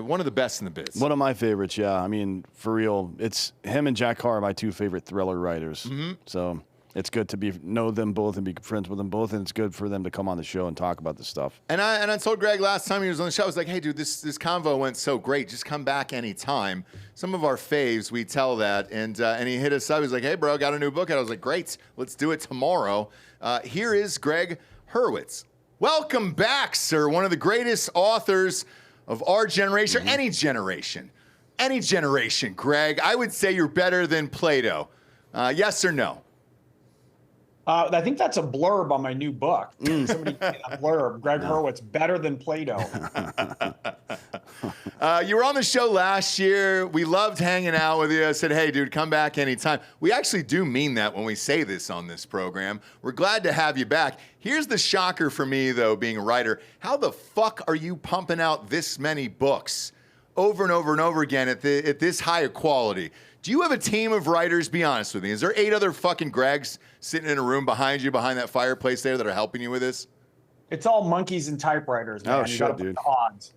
One of the best in the biz. One of my favorites, yeah. I mean, for real, it's him and Jack Carr are my two favorite thriller writers. So it's good to know them both and be friends with them both, and it's good for them to come on the show and talk about this stuff. And I told Greg last time he was on the show, I was like, hey, dude, this convo went so great. Just come back anytime. Some of our faves, we tell that. And he hit us up. He was like, hey, bro, got a new book out. I was like, great. Let's do it tomorrow. Here is Gregg Hurwitz. Welcome back, sir. One of the greatest authors of our generation, or any generation. Any generation, Greg. I would say you're better than Plato. Yes or no? I think that's a blurb on my new book. Somebody did a blurb. Gregg Hurwitz, better than Plato. You were on the show last year. We loved hanging out with you. I said, hey, dude, come back anytime. We actually do mean that when we say this on this program. We're glad to have you back. Here's the shocker for me, though, being a writer. How the fuck are you pumping out this many books over and over and over again at this high of quality? Do you have a team of writers? Be honest with me. Is there 8 other fucking Greggs sitting in a room behind you, behind that fireplace there, that are helping you with this? It's all monkeys and typewriters, man. Oh, You shit, gotta put dude. the odds.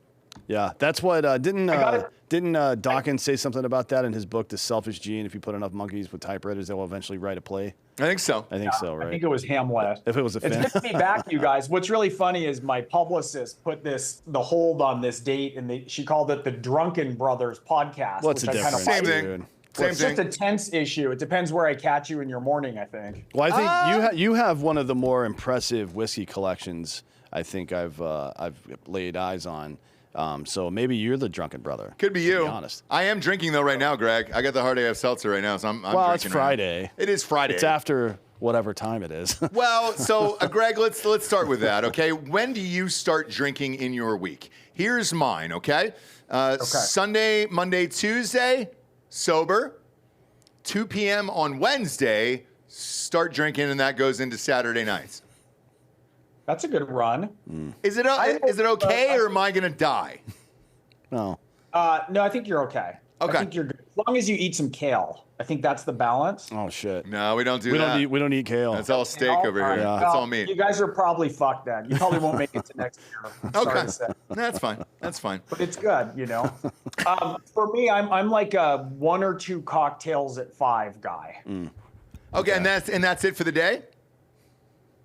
Yeah, that's what didn't got Dawkins say something about that in his book, The Selfish Gene? If you put enough monkeys with typewriters, they will eventually write a play. I think so. I think so, right? I think it was Hamlet. If it was a It's fan. good to be back, you guys. What's really funny is my publicist put the hold on this date, and she called it the Drunken Brothers podcast. What's the which I kind difference? of Same like. thing. dude? Same It's just thing. a tense issue. It depends where I catch you in your morning, I think. Well, I think you have one of the more impressive whiskey collections I think I've laid eyes on. So maybe you're the drunken brother. Could be to you. Be honest. I am drinking though right now, Greg. I got the Hard AF Seltzer right now, so I'm Well, drinking it's right now. Friday. It is Friday. It's after whatever time it is. Well, so Greg, let's start with that, okay? When do you start drinking in your week? Here's mine, okay? Sunday, Monday, Tuesday, sober. 2 p.m. on Wednesday, start drinking, and that goes into Saturday nights. That's a good run. Is it okay, or am I gonna die? No. No, I think you're okay. Okay. I think you're good. As long as you eat some kale. I think that's the balance. Oh shit. No, we don't do We that. don't eat kale. That's all steak over here. Well, That's all meat. You guys are probably fucked then. You probably won't make it to next year. I'm sorry Okay, to say. that's fine. That's fine. But it's good, For me, I'm like a 1 or 2 cocktails at 5 guy. Okay, and that's it for the day.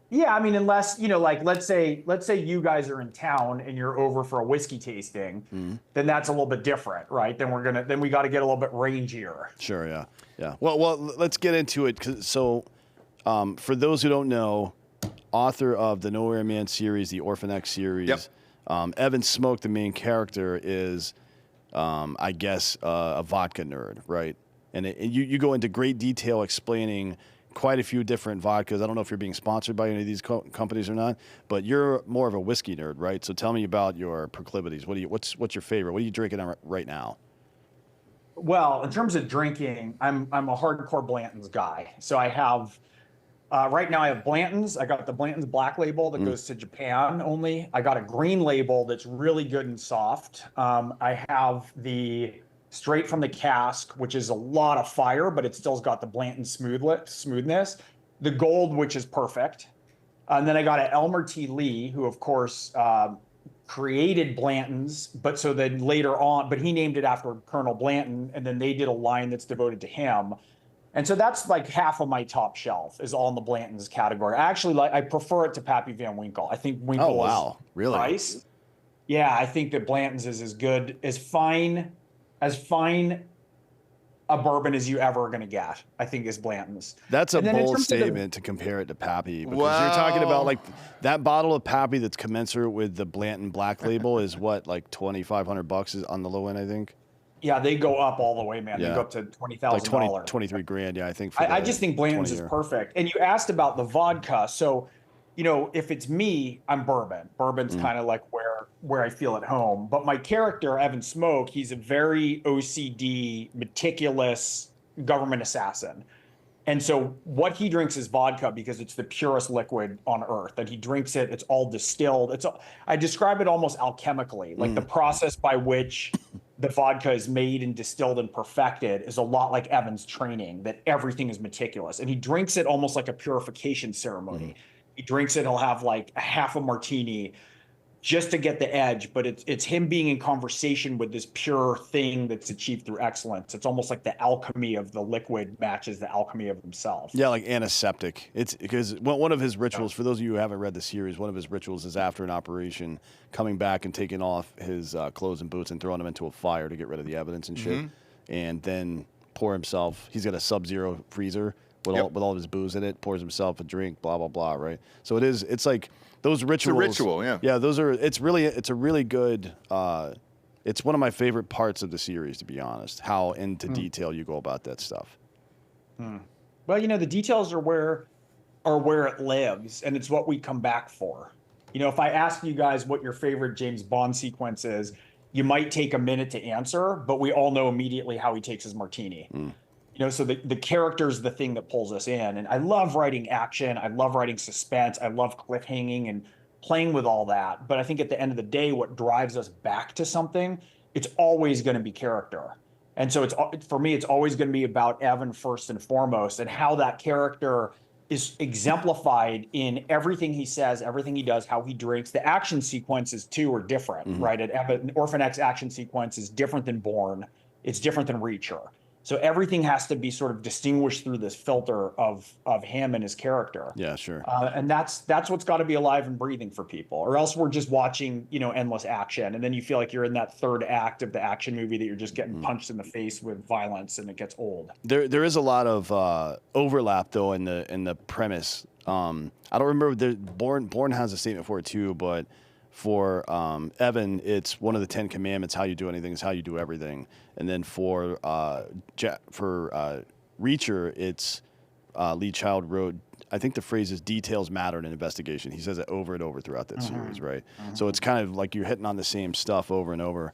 Yeah, I mean, unless like let's say you guys are in town and you're over for a whiskey tasting, then that's a little bit different, right? Then we got to get a little bit rangier. Sure, yeah. Well, let's get into it. For those who don't know, author of the Nowhere Man series, the Orphan X series, Evan Smoke, the main character, is, I guess, a vodka nerd, right? And you go into great detail explaining quite a few different vodkas. I don't know if you're being sponsored by any of these companies or not, but you're more of a whiskey nerd, right? So tell me about your proclivities. What's your favorite? What are you drinking right now? Well, in terms of drinking, I'm a hardcore Blanton's guy. So I have right now I have Blanton's. I got the Blanton's Black Label that goes to Japan only. I got a green label that's really good and soft. I have the straight from the cask, which is a lot of fire, but it still's got the Blanton smoothness. The gold, which is perfect. And then I got an Elmer T. Lee, who of course created Blanton's, but he named it after Colonel Blanton, and then they did a line that's devoted to him. And so that's like half of my top shelf is all in the Blanton's category. I prefer it to Pappy Van Winkle. I think Winkle is really nice. Yeah, I think that Blanton's is as good, as fine a bourbon as you ever are going to get, I think, is Blanton's. That's a bold statement to compare it to Pappy, because you're talking about like that bottle of Pappy that's commensurate with the Blanton Black Label is what, like $2,500 is on the low end, I think. Yeah, they go up all the way, man. Yeah. They go up to $20,000. Like 23 grand, yeah, I think. I just think Blanton's is perfect. And you asked about the vodka. So, if it's me, I'm bourbon. Bourbon's kind of like where I feel at home. But my character, Evan Smoke, he's a very OCD, meticulous government assassin. And so what he drinks is vodka because it's the purest liquid on earth. And he drinks it, it's all distilled. I describe it almost alchemically, like the process by which the vodka is made and distilled and perfected is a lot like Evan's training, that everything is meticulous. And he drinks it almost like a purification ceremony. He drinks it, he'll have like a half a martini just to get the edge, but it's him being in conversation with this pure thing that's achieved through excellence. It's almost like the alchemy of the liquid matches the alchemy of himself. Yeah, like antiseptic. It's because one of his rituals, for those of you who haven't read the series, one of his rituals is after an operation, coming back and taking off his clothes and boots and throwing them into a fire to get rid of the evidence and shit, and then pour himself. He's got a Sub-Zero freezer with all of his booze in it. Pours himself a drink. Blah blah blah. Right. So it's like. Those rituals. It's a ritual, yeah. Yeah, it's a really good. It's one of my favorite parts of the series, to be honest. How into detail you go about that stuff. Well, the details are where it lives, and it's what we come back for. If I ask you guys what your favorite James Bond sequence is, you might take a minute to answer, but we all know immediately how he takes his martini. So the character is the thing that pulls us in. And I love writing action. I love writing suspense. I love cliffhanging and playing with all that. But I think at the end of the day, what drives us back to something, it's always going to be character. And so for me, it's always going to be about Evan first and foremost, and how that character is exemplified in everything he says, everything he does, how he drinks. The action sequences too are different, right? An Orphan X action sequence is different than Bourne. It's different than Reacher. So everything has to be sort of distinguished through this filter of him and his character. Yeah, sure. And that's what's got to be alive and breathing for people, or else we're just watching, endless action. And then you feel like you're in that third act of the action movie that you're just getting punched in the face with violence, and it gets old. There is a lot of overlap though in the premise. I don't remember. Bourne has a statement for it too, but for Evan, it's one of the 10 commandments. How you do anything is how you do everything. And then for Reacher, it's Lee Child wrote, I think the phrase is details matter in an investigation. He says it over and over throughout that series, right? So it's kind of like you're hitting on the same stuff over and over.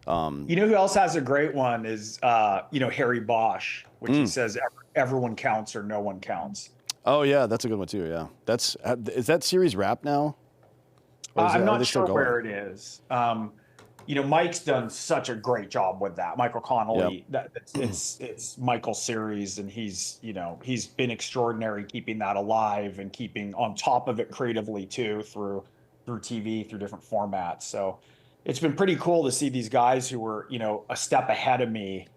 You know who else has a great one is, Harry Bosch, which he says everyone counts or no one counts. Oh, yeah, that's a good one, too, yeah. Is that series wrapped now? I'm not sure where it is. Mike's done such a great job with that. Michael Connolly, it's Michael's series, and he's been extraordinary keeping that alive and keeping on top of it creatively too through TV, through different formats. So it's been pretty cool to see these guys who were, a step ahead of me,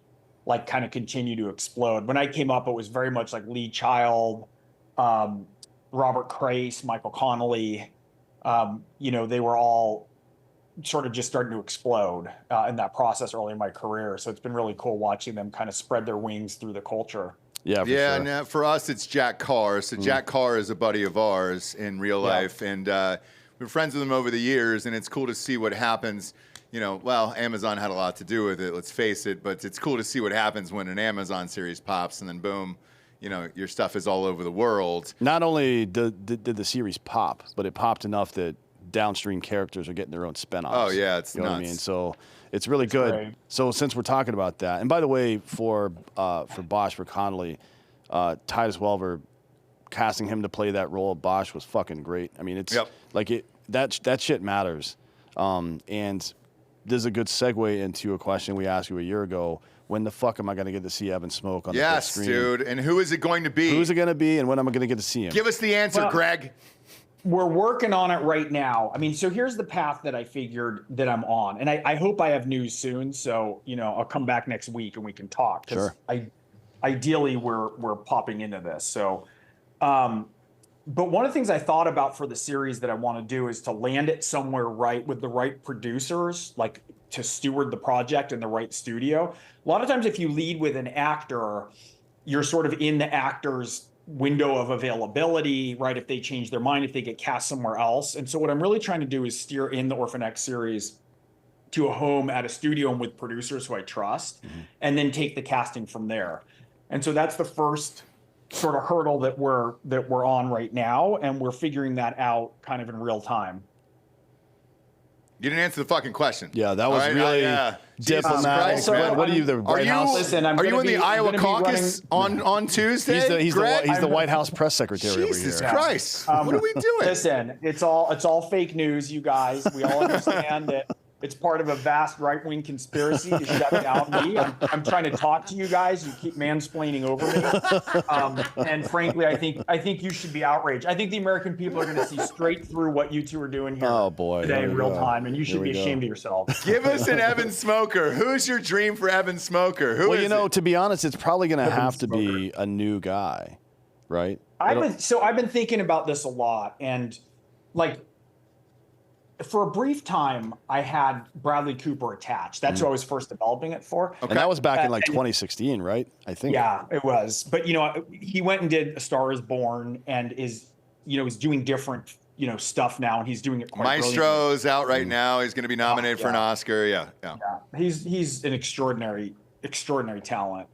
like kind of continue to explode. When I came up, it was very much like Lee Child, Robert Crace, Michael Connolly. They were all sort of just starting to explode in that process early in my career. So it's been really cool watching them kind of spread their wings through the culture. Yeah, yeah. sure. Now for us, it's Jack Carr. So Jack Carr is a buddy of ours in real life, and we're friends with him over the years. And it's cool to see what happens. Amazon had a lot to do with it. Let's face it. But it's cool to see what happens when an Amazon series pops, and then boom, your stuff is all over the world. Not only did the series pop, but it popped enough that downstream characters are getting their own spinoffs. Oh yeah, it's you know nuts. what I mean? So it's really good. Great. So since we're talking about that, and by the way, for Bosch, for Connolly, Titus Welliver, casting him to play that role of Bosch was fucking great. I mean, it's that shit matters. And this is a good segue into a question we asked you a year ago. When the fuck am I going to get to see Evan Smoke on the big screen? Yes, dude. And who is it going to be? Who's it going to be, and when am I going to get to see him? Give us the answer, Greg. We're working on it right now. I mean, so here's the path that I figured that I'm on. And I hope I have news soon. So, I'll come back next week and we can talk. Sure. Ideally, we're popping into this. So, but one of the things I thought about for the series that I want to do is to land it somewhere right with the right producers, like to steward the project in the right studio. A lot of times if you lead with an actor, you're sort of in the actor's window of availability, right? If they change their mind, if they get cast somewhere else. And so what I'm really trying to do is steer in the Orphan X series to a home at a studio and with producers who I trust, and then take the casting from there. And so that's the first sort of hurdle that we're on right now, and we're figuring that out kind of in real time. You didn't answer the fucking question. Yeah, that was All right, really diplomatic. Also, what are you, the White House? Listen, Are you in the Iowa caucus on Tuesday? He's the White House press secretary over here. Jesus Christ. What are we doing? Listen, it's all fake news, you guys. We all understand that it's part of a vast right-wing conspiracy to shut down me. I'm trying to talk to you guys. You keep mansplaining over me. And frankly, I think you should be outraged. I think the American people are going to see straight through what you two are doing here today in real time, and you should be ashamed of yourself. Give us an Evan Smoker. Who's your dream for Evan Smoker? Who is it? To be honest, it's probably going to have to be a new guy, right? I've been thinking about this a lot, and like, for a brief time, I had Bradley Cooper attached. That's who I was first developing it for. Okay. And that was back in 2016, right? I think. Yeah, it was. But, he went and did A Star Is Born and is doing different, stuff now. And he's doing it quite Maestro's out right now. He's going to be nominated for an Oscar. Yeah. He's an extraordinary talent.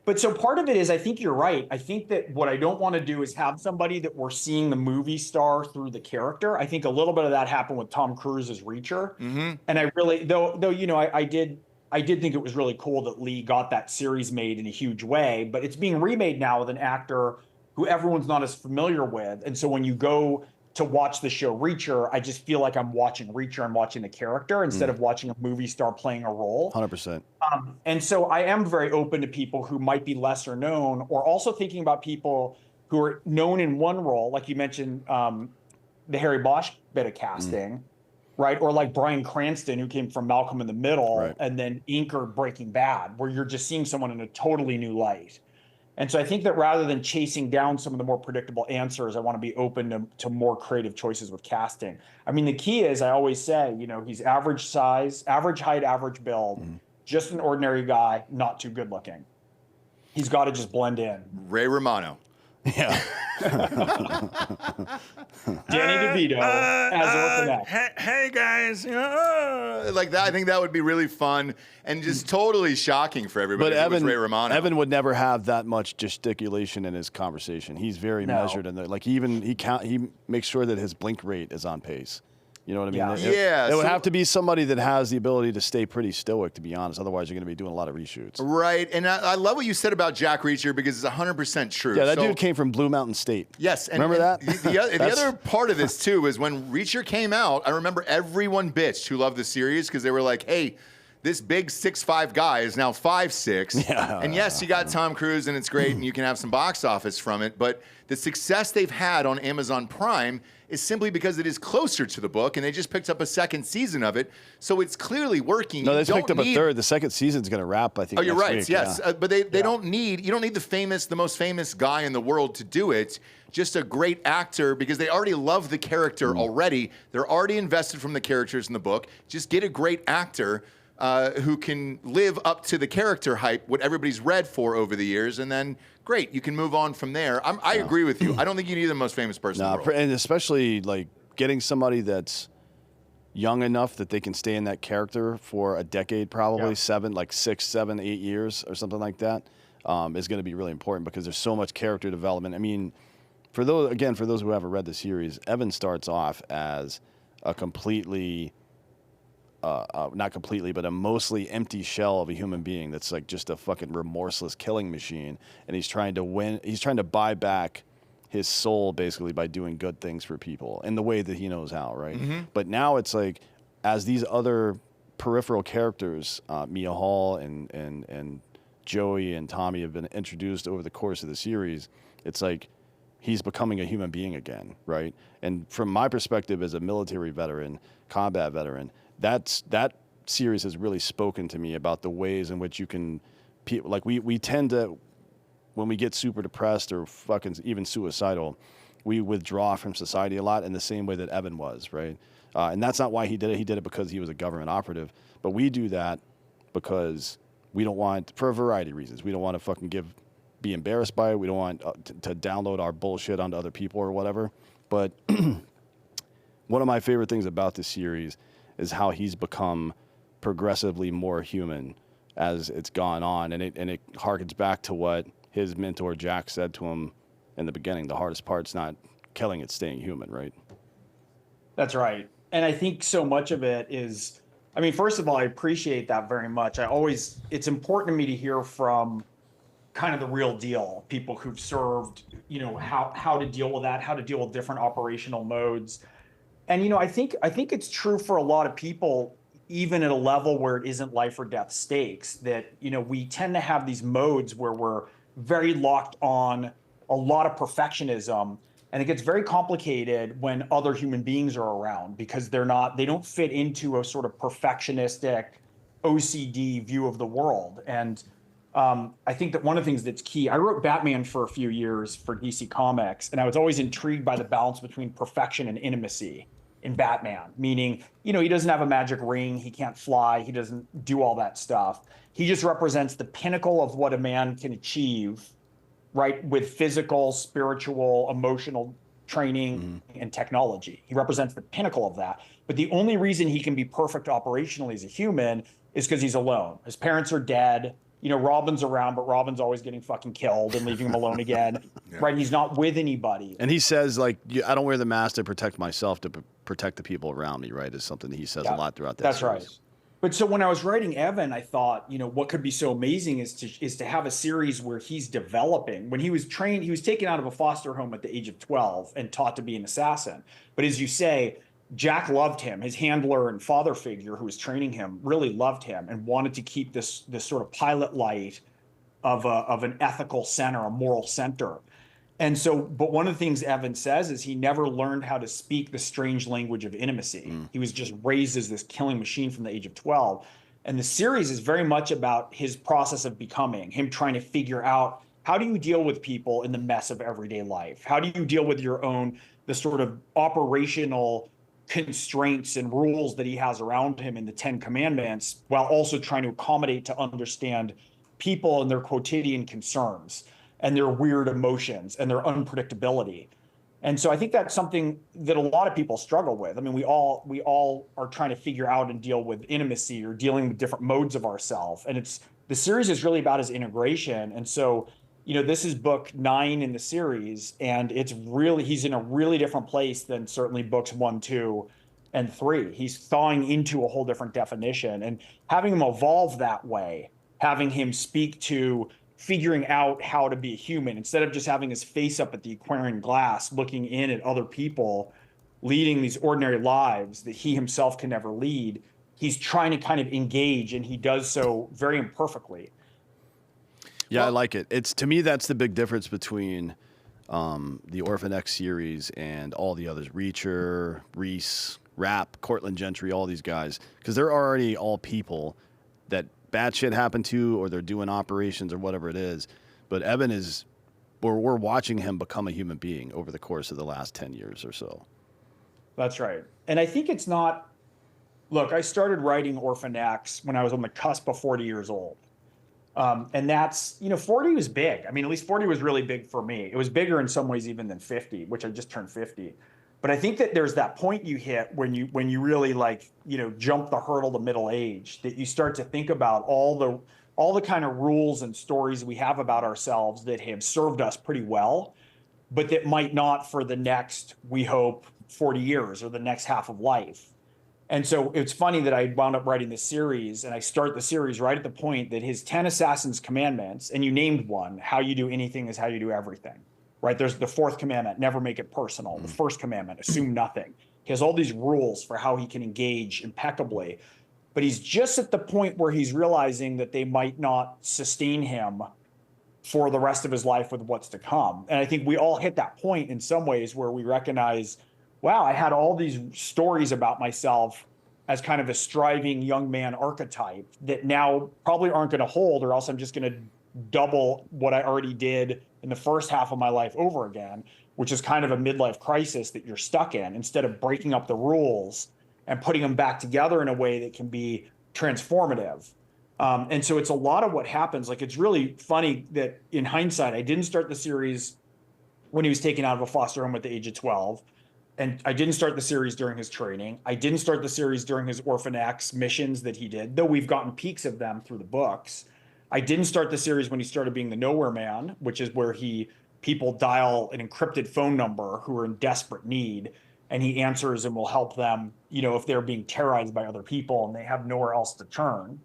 But so part of it is, I think you're right. I think that what I don't want to do is have somebody that we're seeing the movie star through the character. I think a little bit of that happened with Tom Cruise's Reacher. Mm-hmm. And I really, though, I did think it was really cool that Lee got that series made in a huge way, but it's being remade now with an actor who everyone's not as familiar with. And so when you go to watch the show Reacher, I just feel like I'm watching Reacher and watching the character instead of watching a movie star playing a role. 100%. And so I am very open to people who might be lesser known, or also thinking about people who are known in one role, like you mentioned, the Harry Bosch bit of casting, right? Or like Bryan Cranston, who came from Malcolm in the Middle and then anchored Breaking Bad, where you're just seeing someone in a totally new light. And so I think that rather than chasing down some of the more predictable answers, I want to be open to more creative choices with casting. I mean, the key is, I always say, he's average size, average height, average build, just an ordinary guy, not too good looking. He's got to just blend in. Ray Romano. Yeah. Danny DeVito as Orphan X. Hey guys, like that. I think that would be really fun and just totally shocking for everybody. But if it was Ray Romano. Evan would never have that much gesticulation in his conversation. He's very measured, and like he makes sure that his blink rate is on pace. You know what I mean? Yeah. It would have to be somebody that has the ability to stay pretty stoic, to be honest. Otherwise, you're going to be doing a lot of reshoots. Right. And I love what you said about Jack Reacher because it's 100% true. Yeah, that dude came from Blue Mountain State. Yes. And, remember that? The other part of this, too, is when Reacher came out, I remember everyone bitched who loved the series because they were like, hey, this big 6'5" guy is now 5'6". Yeah. And yes, you got Tom Cruise and it's great and you can have some box office from it. But the success they've had on Amazon Prime is simply because it is closer to the book and they just picked up a second season of it. So it's clearly working. No, they just picked up a third. The second season's going to wrap, I think. Oh, you're next right. week. Yes. Yeah. But you don't need the most famous guy in the world to do it. Just a great actor because they already love the character already. They're already invested from the characters in the book. Just get a great actor who can live up to the character hype, what everybody's read for over the years, and then great, you can move on from there. I agree with you. I don't think you need the most famous person in the world. And especially like getting somebody that's young enough that they can stay in that character for a decade, probably 6, 7, 8 years or something like that, is going to be really important because there's so much character development. I mean, for those who haven't read the series, Evan starts off as a completely not completely, but a mostly empty shell of a human being that's like just a fucking remorseless killing machine. And he's trying to buy back his soul basically by doing good things for people in the way that he knows how, right? Mm-hmm. But now it's like, as these other peripheral characters, Mia Hall and Joey and Tommy have been introduced over the course of the series, it's like he's becoming a human being again, right? And from my perspective as a military veteran, combat veteran, that series has really spoken to me about the ways in which you can, like we tend to, when we get super depressed or fucking even suicidal, we withdraw from society a lot in the same way that Evan was, right? And that's not why he did it. He did it because he was a government operative. But we do that because we don't want, for a variety of reasons, we don't want to fucking be embarrassed by it. We don't want to download our bullshit onto other people or whatever. But one of my favorite things about this series is how he's become progressively more human as it's gone on. And it harkens back to what his mentor Jack said to him in the beginning. The hardest part's not killing, it's staying human, right? That's right. And I think so much of it is, I mean, first of all, I appreciate that very much. It's important to me to hear from kind of the real deal, people who've served, how to deal with that, how to deal with different operational modes. And, I think it's true for a lot of people, even at a level where it isn't life or death stakes, that, we tend to have these modes where we're very locked on a lot of perfectionism. And it gets very complicated when other human beings are around because they don't fit into a sort of perfectionistic OCD view of the world. And I think that one of the things that's key, I wrote Batman for a few years for DC Comics, and I was always intrigued by the balance between perfection and intimacy in Batman, meaning, he doesn't have a magic ring, he can't fly, he doesn't do all that stuff. He just represents the pinnacle of what a man can achieve, right, with physical, spiritual, emotional training and technology. He represents the pinnacle of that. But the only reason he can be perfect operationally as a human is because he's alone. His parents are dead. Robin's around, but Robin's always getting fucking killed and leaving him alone again, right? He's not with anybody. And he says, like, I don't wear the mask to protect myself, to protect the people around me, right? Is something that he says a lot throughout that That's series. right. But so when I was writing Evan, I thought, what could be so amazing is to have a series where he's developing. When he was trained, he was taken out of a foster home at the age of 12 and taught to be an assassin. But as you say, Jack loved him. His handler and father figure who was training him really loved him and wanted to keep this sort of pilot light of an ethical center, a moral center. And so, but one of the things Evan says is he never learned how to speak the strange language of intimacy. He was just raised as this killing machine from the age of 12. And the series is very much about his process of becoming, him trying to figure out, how do you deal with people in the mess of everyday life? How do you deal with the sort of operational constraints and rules that he has around him in the 10 Commandments, while also trying to accommodate to understand people and their quotidian concerns? and their weird emotions and their unpredictability. And so I think that's something that a lot of people struggle with. I mean, we all are trying to figure out and deal with intimacy or dealing with different modes of ourselves. And the series is really about his integration. And so, this is book 9 in the series, and he's in a really different place than certainly books 1, 2, and 3. He's thawing into a whole different definition, and having him evolve that way, having him speak to figuring out how to be a human instead of just having his face up at the Aquarian glass, looking in at other people, leading these ordinary lives that he himself can never lead. He's trying to kind of engage, and he does so very imperfectly. Yeah, I like it. To me, that's the big difference between the Orphan X series and all the others. Reacher, Reese, Rapp, Cortland Gentry, all these guys. Because they're already all people that bad shit happened to, or they're doing operations or whatever it is. But Evan we're watching him become a human being over the course of the last 10 years or so. That's right. And I think it's not, look, I started writing Orphan X when I was on the cusp of 40 years old. And that's, 40 was big. I mean, at least 40 was really big for me. It was bigger in some ways even than 50, which I just turned 50. But I think that there's that point you hit when you really jump the hurdle to middle age, that you start to think about all the kind of rules and stories we have about ourselves that have served us pretty well, but that might not for the next, we hope, 40 years or the next half of life. And so it's funny that I wound up writing this series, and I start the series right at the point that his 10 Assassins' commandments, and you named one, how you do anything is how you do everything, right? There's the 4th commandment, never make it personal. The 1st commandment, assume nothing. He has all these rules for how he can engage impeccably, but he's just at the point where he's realizing that they might not sustain him for the rest of his life with what's to come. And I think we all hit that point in some ways where we recognize, wow, I had all these stories about myself as kind of a striving young man archetype that now probably aren't going to hold, or else I'm just going to double what I already did in the first half of my life over again, which is kind of a midlife crisis that you're stuck in, instead of breaking up the rules and putting them back together in a way that can be transformative. And so it's a lot of what happens. Like, it's really funny that in hindsight, I didn't start the series when he was taken out of a foster home at the age of 12. And I didn't start the series during his training. I didn't start the series during his Orphan X missions that he did, though we've gotten peeks of them through the books. I didn't start the series when he started being the Nowhere Man, which is where people dial an encrypted phone number who are in desperate need, and he answers and will help them, if they're being terrorized by other people and they have nowhere else to turn.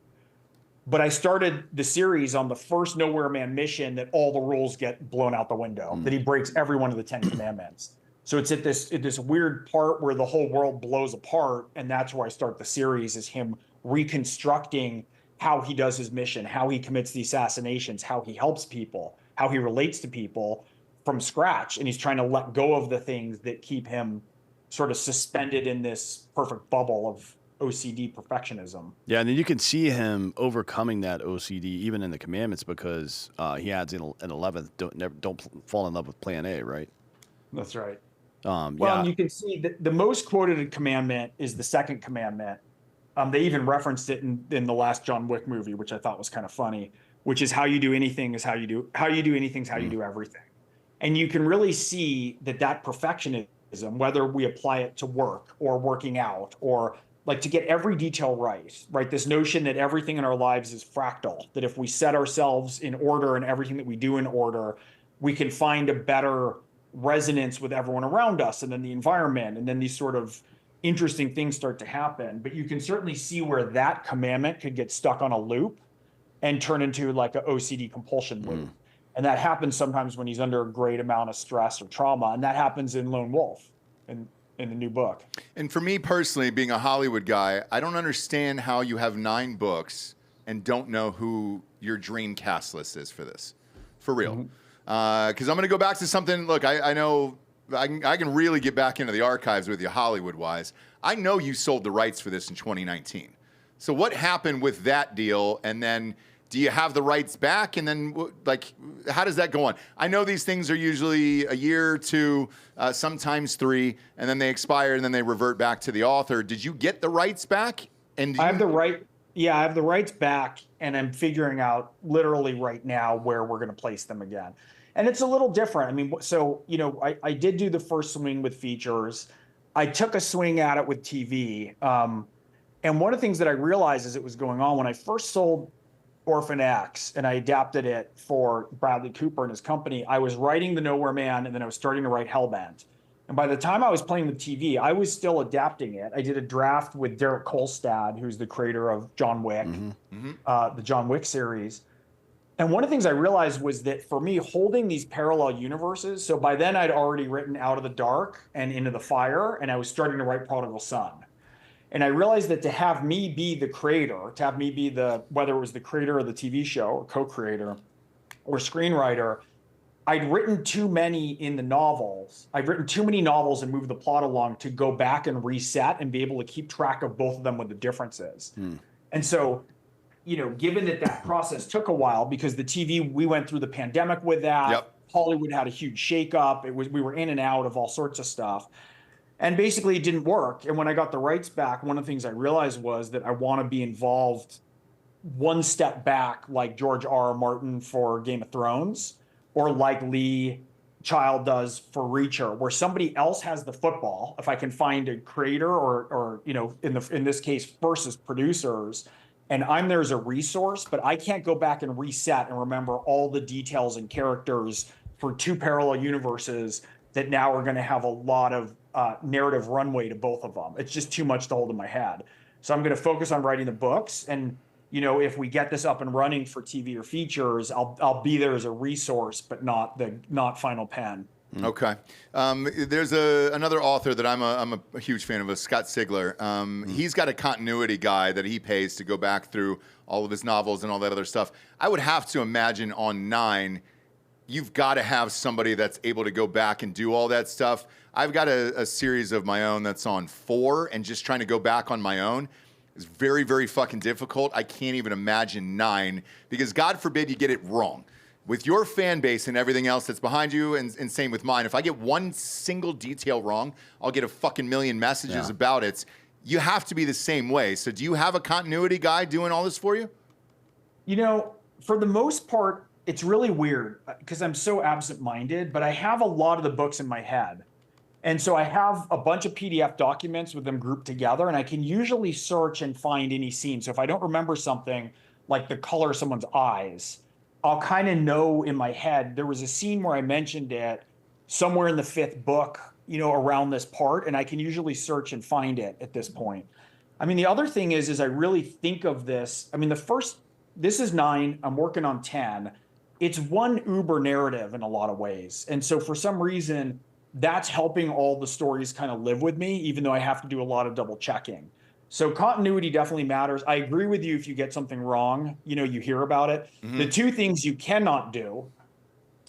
But I started the series on the first Nowhere Man mission that all the rules get blown out the window, that he breaks every one of the 10 commandments. So it's at this weird part where the whole world blows apart, and that's where I start the series, is him reconstructing how he does his mission, how he commits the assassinations, how he helps people, how he relates to people from scratch. And he's trying to let go of the things that keep him sort of suspended in this perfect bubble of OCD perfectionism. Yeah, and then you can see him overcoming that OCD even in the commandments, because he adds in 11th, don't fall in love with plan A, right? That's right. Yeah. And you can see that the most quoted commandment is the 2nd commandment. They even referenced it in the last John Wick movie, which I thought was kind of funny, which is how you do anything is how you do anything is how you do everything. And you can really see that perfectionism, whether we apply it to work or working out, or like to get every detail right? This notion that everything in our lives is fractal, that if we set ourselves in order and everything that we do in order, we can find a better resonance with everyone around us and then the environment, and then these sort of interesting things start to happen. But you can certainly see where that commandment could get stuck on a loop and turn into like an OCD compulsion loop. And that happens sometimes when he's under a great amount of stress or trauma, and that happens in Lone Wolf in the new book. And for me personally, being a Hollywood guy, I don't understand how you have 9 books and don't know who your dream cast list is for this. For real. Because I'm going to go back to something. Look, I know I can really get back into the archives with you Hollywood-wise. I know you sold the rights for this in 2019. So what happened with that deal? And then do you have the rights back? And then, how does that go on? I know these things are usually a year, 2, sometimes 3, and then they expire, and then they revert back to the author. Did you get the rights back? And I have the right. Yeah, I have the rights back, and I'm figuring out literally right now where we're going to place them again. And it's a little different. I mean, so, I did do the first swing with features. I took a swing at it with TV. And one of the things that I realized as it was going on, when I first sold Orphan X and I adapted it for Bradley Cooper and his company, I was writing The Nowhere Man and then I was starting to write Hellbent. And by the time I was playing with TV, I was still adapting it. I did a draft with Derek Kolstad, who's the creator of John Wick, the John Wick series. And one of the things I realized was that for me, holding these parallel universes, so by then I'd already written Out of the Dark and Into the Fire, and I was starting to write Prodigal Son. And I realized that to have me be the creator, to have me be whether it was the creator of the TV show or co-creator or screenwriter, I'd written too many in the novels. I'd written too many novels and moved the plot along to go back and reset and be able to keep track of both of them with the differences. And so, given that process took a while because the TV, we went through the pandemic with that. Yep. Hollywood had a huge shakeup. We were in and out of all sorts of stuff. And basically it didn't work. And when I got the rights back, one of the things I realized was that I want to be involved one step back, like George R.R. Martin for Game of Thrones, or like Lee Child does for Reacher, where somebody else has the football. If I can find a creator or in this case, versus producers, and I'm there as a resource, but I can't go back and reset and remember all the details and characters for two parallel universes that now are going to have a lot of narrative runway to both of them. It's just too much to hold in my head. So I'm going to focus on writing the books. And, if we get this up and running for TV or features, I'll be there as a resource, but not final pen. Okay. There's another author that I'm a huge fan of, Scott Sigler. He's got a continuity guy that he pays to go back through all of his novels and all that other stuff. I would have to imagine on 9, you've got to have somebody that's able to go back and do all that stuff. I've got a series of my own that's on 4, and just trying to go back on my own is very, very fucking difficult. I can't even imagine 9, because God forbid you get it wrong. With your fan base and everything else that's behind you, and same with mine, if I get one single detail wrong, I'll get a fucking million messages about it. You have to be the same way. So do you have a continuity guy doing all this for you? For the most part, it's really weird because I'm so absent-minded, but I have a lot of the books in my head. And so I have a bunch of PDF documents with them grouped together, and I can usually search and find any scene. So if I don't remember something like the color of someone's eyes, I'll kind of know in my head, there was a scene where I mentioned it somewhere in the 5th book, around this part, and I can usually search and find it at this point. I mean, the other thing is I really think of this. I mean, this is 9, I'm working on 10. It's one uber narrative in a lot of ways. And so for some reason, that's helping all the stories kind of live with me, even though I have to do a lot of double checking. So continuity definitely matters. I agree with you. If you get something wrong, you hear about it. The two things you cannot do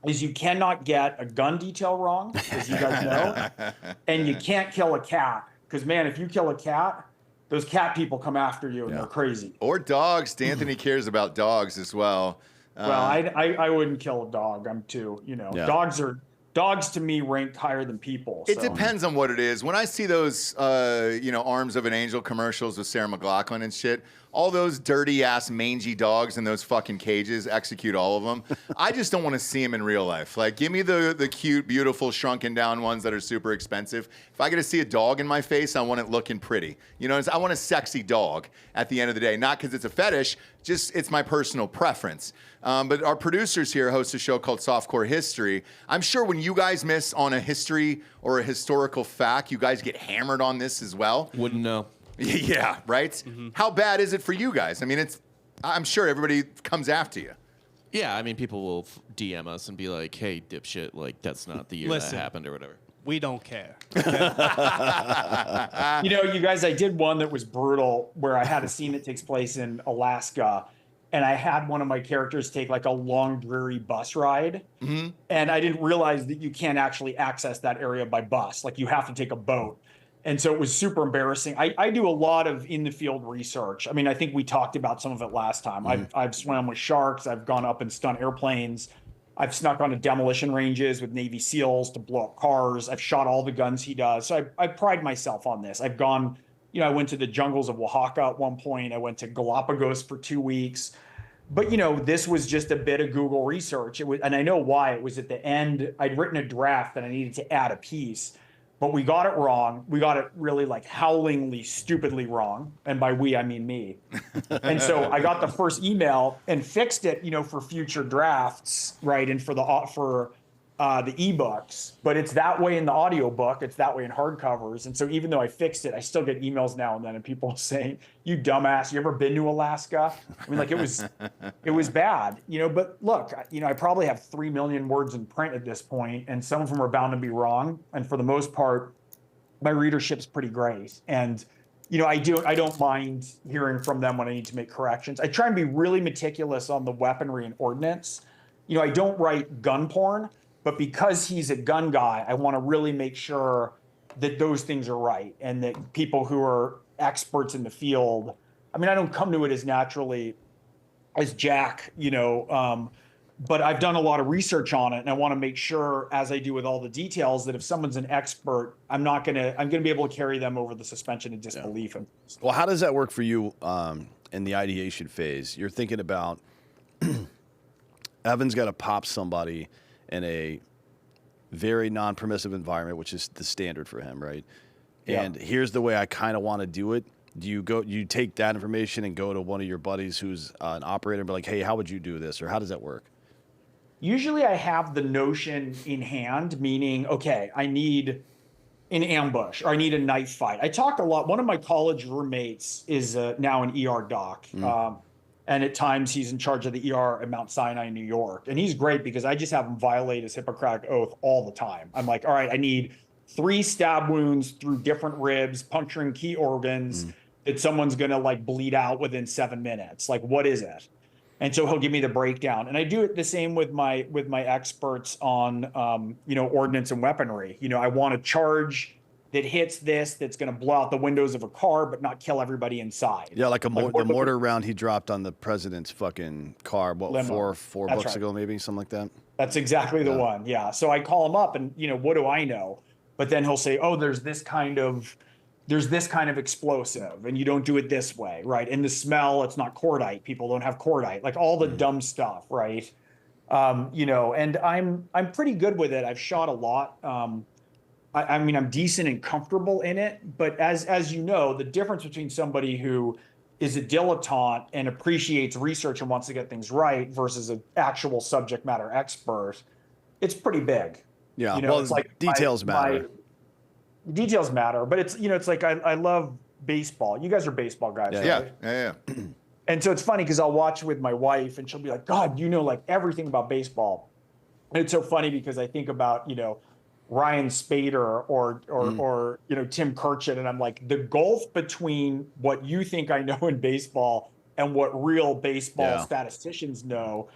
is you cannot get a gun detail wrong, as you guys know, and you can't kill a cat. Because, man, if you kill a cat, those cat people come after you and they're crazy. Or dogs. D'Anthony cares about dogs as well. Well, I wouldn't kill a dog. I'm too, dogs to me rank higher than people. It depends on what it is. When I see those, Arms of an Angel commercials with Sarah McLachlan and shit, all those dirty ass mangy dogs in those fucking cages, execute all of them. I just don't want to see them in real life. Like, give me the cute, beautiful, shrunken down ones that are super expensive. If I get to see a dog in my face, I want it looking pretty. I want a sexy dog at the end of the day. Not because it's a fetish, just it's my personal preference. But our producers here host a show called Softcore History. I'm sure when you guys miss on a history or a historical fact, you guys get hammered on this as well. Wouldn't know. Yeah, right? Mm-hmm. How bad is it for you guys? I mean, I'm sure everybody comes after you. Yeah, I mean, people will DM us and be like, hey, dipshit, like, that's not the year that happened or whatever. We don't care. Okay? You guys, I did one that was brutal where I had a scene that takes place in Alaska, and I had one of my characters take like a long, dreary bus ride. Mm-hmm. And I didn't realize that you can't actually access that area by bus. Like, you have to take a boat. And so it was super embarrassing. I do a lot of in-the-field research. I mean, I think we talked about some of it last time. Mm-hmm. I've swam with sharks. I've gone up and stunt airplanes. I've snuck onto demolition ranges with Navy SEALs to blow up cars. I've shot all the guns he does. So I pride myself on this. I've gone, I went to the jungles of Oaxaca at one point. I went to Galapagos for 2 weeks. But this was just a bit of Google research. It was, and I know why. It was at the end. I'd written a draft and I needed to add a piece, but we got it wrong. We got it really like howlingly, stupidly wrong. And by we, I mean me. And so I got the first email and fixed it, for future drafts, right? And for the ebooks, but it's that way in the audiobook. It's that way in hardcovers. And so even though I fixed it, I still get emails now and then, and people saying, "You dumbass, you ever been to Alaska?" I mean, like it was bad, but look, I probably have 3 million words in print at this point, and some of them are bound to be wrong. And for the most part, my readership's pretty great. And, I don't mind hearing from them when I need to make corrections. I try and be really meticulous on the weaponry and ordnance. I don't write gun porn. But because he's a gun guy, I want to really make sure that those things are right and that people who are experts in the field, I mean, I don't come to it as naturally as Jack, but I've done a lot of research on it, and I want to make sure, as I do with all the details, that if someone's an expert, I'm going to be able to carry them over the suspension of disbelief. Yeah. Well, how does that work for you in the ideation phase? You're thinking about Evan's got to pop somebody in a very non-permissive environment, which is the standard for him, right? Yeah. And here's the way I kind of want to do it. Do you take that information and go to one of your buddies who's an operator and be like, "Hey, how would you do this?" Or how does that work? Usually I have the notion in hand, meaning, okay, I need an ambush or I need a knife fight. I talk a lot. One of my college roommates is now an ER doc. And at times he's in charge of the ER at Mount Sinai, New York. And he's great because I just have him violate his Hippocratic oath all the time. I'm like, all right, I need 3 stab wounds through different ribs, puncturing key organs that someone's going to like bleed out within 7 minutes. Like, what is it? And so he'll give me the breakdown. And I do it the same with my experts on, ordnance and weaponry. I want a charge that hits this, that's going to blow out the windows of a car, but not kill everybody inside. Yeah, like the mortar round he dropped on the president's fucking car, four books ago, maybe, something like that? That's exactly the one, yeah. So I call him up and, what do I know? But then he'll say, oh, there's this kind of explosive, and you don't do it this way, right? And the smell, it's not cordite. People don't have cordite. Like all the dumb stuff, right? And I'm pretty good with it. I've shot a lot. I mean, I'm decent and comfortable in it, but as you know, the difference between somebody who is a dilettante and appreciates research and wants to get things right versus an actual subject matter expert, it's pretty big. Yeah, well, it's like details matter. Details matter, but it's like I love baseball. You guys are baseball guys, right? Yeah. And so it's funny because I'll watch with my wife and she'll be like, "God, like everything about baseball." And it's so funny because I think about, Ryan Spader or Tim Kirchin, and I'm like, the gulf between what you think I know in baseball and what real baseball statisticians know,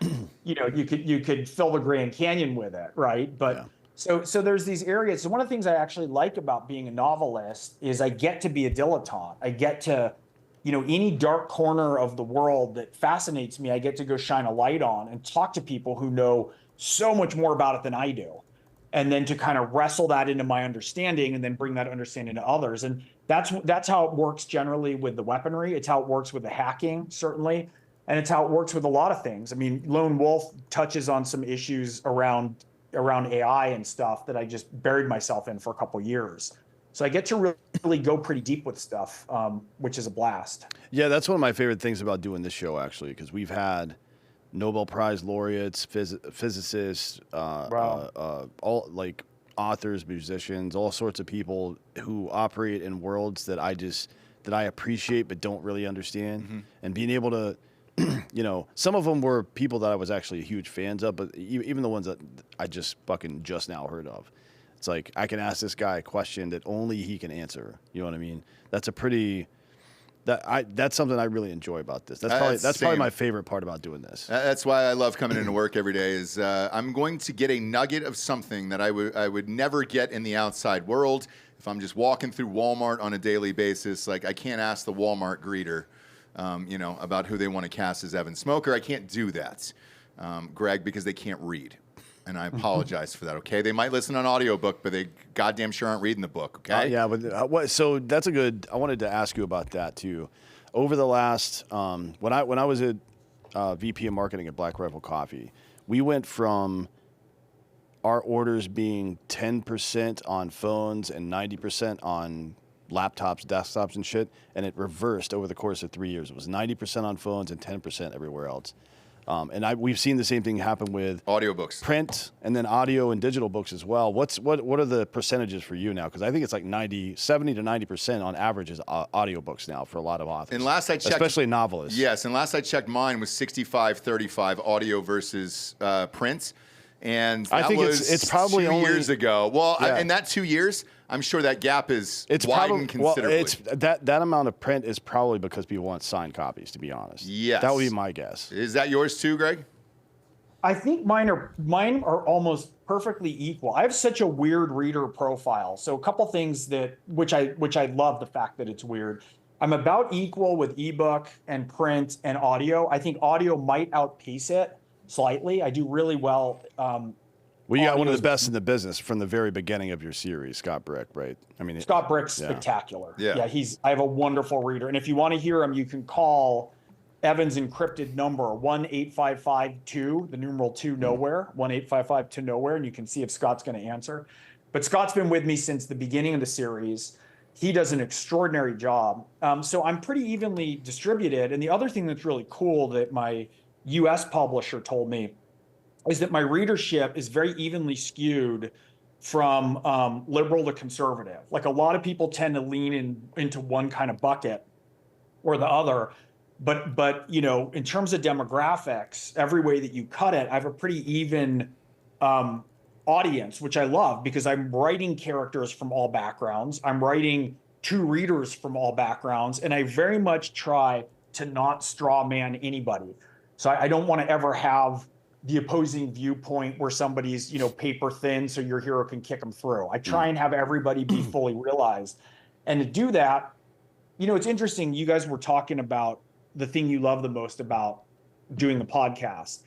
you could fill the Grand Canyon with it, right? But so there's these areas. So one of the things I actually like about being a novelist is I get to be a dilettante. I get to, any dark corner of the world that fascinates me, I get to go shine a light on and talk to people who know so much more about it than I do. And then to kind of wrestle that into my understanding and then bring that understanding to others. And that's how it works generally with the weaponry. It's how it works with the hacking, certainly. And it's how it works with a lot of things. I mean, Lone Wolf touches on some issues around AI and stuff that I just buried myself in for a couple years. So I get to really go pretty deep with stuff, which is a blast. Yeah, that's one of my favorite things about doing this show, actually, because we've had Nobel Prize laureates, physicists, all like authors, musicians, all sorts of people who operate in worlds that I appreciate but don't really understand. And being able to, some of them were people that I was actually huge fans of, but even the ones that I just now heard of. It's like I can ask this guy a question that only he can answer. You know what I mean? That's that's something I really enjoy about this. That's probably my favorite part about doing this. That's why I love coming into work every day. Is I'm going to get a nugget of something that I would never get in the outside world if I'm just walking through Walmart on a daily basis. Like I can't ask the Walmart greeter, about who they want to cast as Evan Smoker. I can't do that, Greg, because they can't read. And I apologize for that, okay? They might listen on audiobook, but they goddamn sure aren't reading the book, okay? Yeah, but so that's a good. I wanted to ask you about that too. Over the last, when I was at VP of marketing at Black Rifle Coffee. We went from our orders being 10% on phones and 90% on laptops, desktops, and shit, and it reversed over the course of 3 years. It was 90% on phones and 10% everywhere else. We've seen the same thing happen with audiobooks, print, and then audio and digital books as well. What are the percentages for you now? Because I think it's like 70 to 90% on average is audiobooks now for a lot of authors. And last I checked, especially novelists. Yes, and last I checked, mine was 65-35 audio versus print. And that I think was it's probably 2 years ago. Well, Yeah. in that 2 years, I'm sure that gap is It's widened considerably. Well, it's that amount of print is probably because people want signed copies. To be honest, Yes. that would be my guess. Is that yours too, Greg? I think mine are almost perfectly equal. I have such a weird reader profile. So a couple things which I love the fact that it's weird. I'm about equal with ebook and print and audio. I think audio might outpace it slightly. I do really well. Well, you got one of the best in the business from the very beginning of your series, Scott Brick, right? I mean, Scott Brick's spectacular. Yeah. I have a wonderful reader. And if you want to hear him, you can call Evan's encrypted number 1-855-2, the numeral 2 nowhere, 1-855-2 nowhere, and you can see if Scott's going to answer. But Scott's been with me since the beginning of the series. He does an extraordinary job. So I'm pretty evenly distributed. And the other thing that's really cool that my US publisher told me is that my readership is very evenly skewed from liberal to conservative. Like a lot of people tend to lean into one kind of bucket or the other. But you know, in terms of demographics, every way that you cut it, I have a pretty even audience, which I love because I'm writing characters from all backgrounds. I'm writing to readers from all backgrounds, and I very much try to not straw man anybody. So I don't want to ever have the opposing viewpoint where somebody's, you know, paper thin so your hero can kick them through. I try and have everybody be fully realized. And to do that, you know, it's interesting. You guys were talking about the thing you love the most about doing the podcast.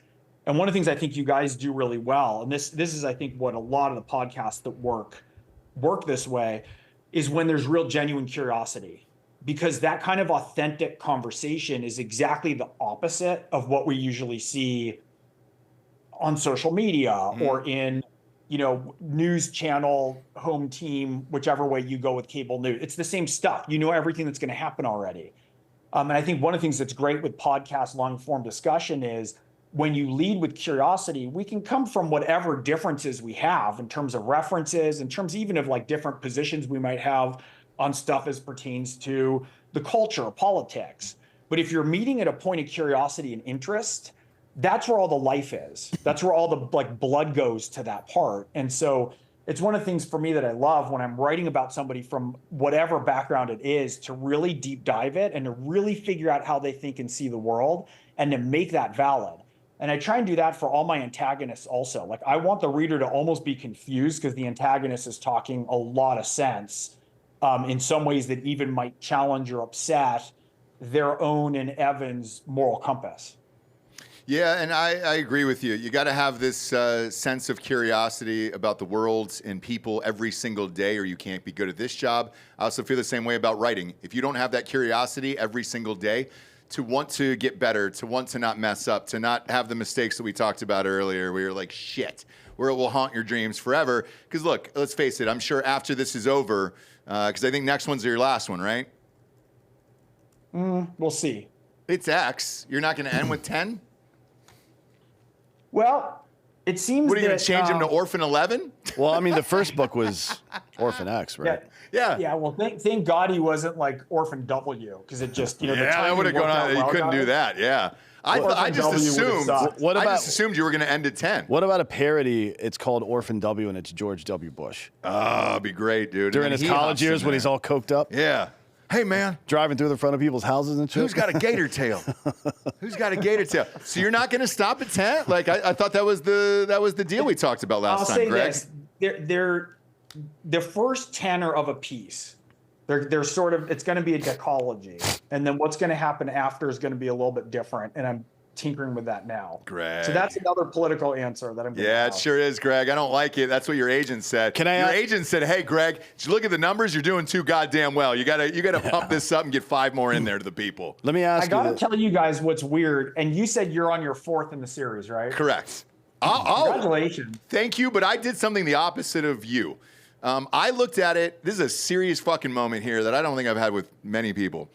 And one of the things I think you guys do really well, and this is, I think, what a lot of the podcasts that work this way, is when there's real genuine curiosity. Because that kind of authentic conversation is exactly the opposite of what we usually see on social media or in, you know, news channel, home team, whichever way you go with cable news. It's the same stuff. You know everything that's going to happen already. And I think one of the things that's great with podcast long form discussion is when you lead with curiosity, we can come from whatever differences we have in terms of references, in terms even of like different positions we might have on stuff as pertains to the culture, politics. But if you're meeting at a point of curiosity and interest, that's where all the life is. That's where all the like blood goes to that part. And so it's one of the things for me that I love when I'm writing about somebody from whatever background it is, to really deep dive it and to really figure out how they think and see the world and to make that valid. And I try and do that for all my antagonists also. Like I want the reader to almost be confused because the antagonist is talking a lot of sense in some ways that even might challenge or upset their own and Evan's moral compass. Yeah, and I agree with you. You got to have this sense of curiosity about the world and people every single day, or you can't be good at this job. I also feel the same way about writing. If you don't have that curiosity every single day to want to get better, to want to not mess up, to not have the mistakes that we talked about earlier, where you're like, shit, where it will haunt your dreams forever. Because look, let's face it, I'm sure after this is over, because I think next one's your last one, right? We'll see. It's X. You're not going to end with 10? Well, it seems What are you going that, to change him to Orphan 11? Well, I mean, the first book was Orphan X, right? Yeah. Yeah, well, thank God he wasn't like Orphan W, because it just, you know, the Yeah, that timing would have worked gone out on. You well, couldn't do guys. that. Yeah. I Orphan just W would've assumed. sucked. What I about- just assumed you were going to end at 10. What about a parody? It's called Orphan W, and it's George W. Bush. Oh, it'd be great, dude. During And his he college hops in years when there. he's all coked up, Yeah. Hey, man. driving through the front of people's houses and shit. Who's got a gator tail? Who's got a gator tail? So you're not going to stop at 10? Like I thought that was the deal we talked about last I'll time, say Greg. this: they're the first 10 are of a piece. They're sort of, it's going to be a decology, and then what's going to happen after is going to be a little bit different. And tinkering with that now. Greg. So that's another political answer that I'm giving Yeah, it out. sure is, Greg. I don't like it. That's what your agent said. Can I Your ask- agent said, "Hey, Greg, did you look at the numbers? You're doing too goddamn well. You gotta pump this up and get 5 more in there to the people." Let me ask I you. gotta this. tell you guys what's weird. And you said you're on your 4th in the series, right? Correct. Oh, Congratulations. thank you, but I did something the opposite of you. I looked at it. This is a serious fucking moment here that I don't think I've had with many people.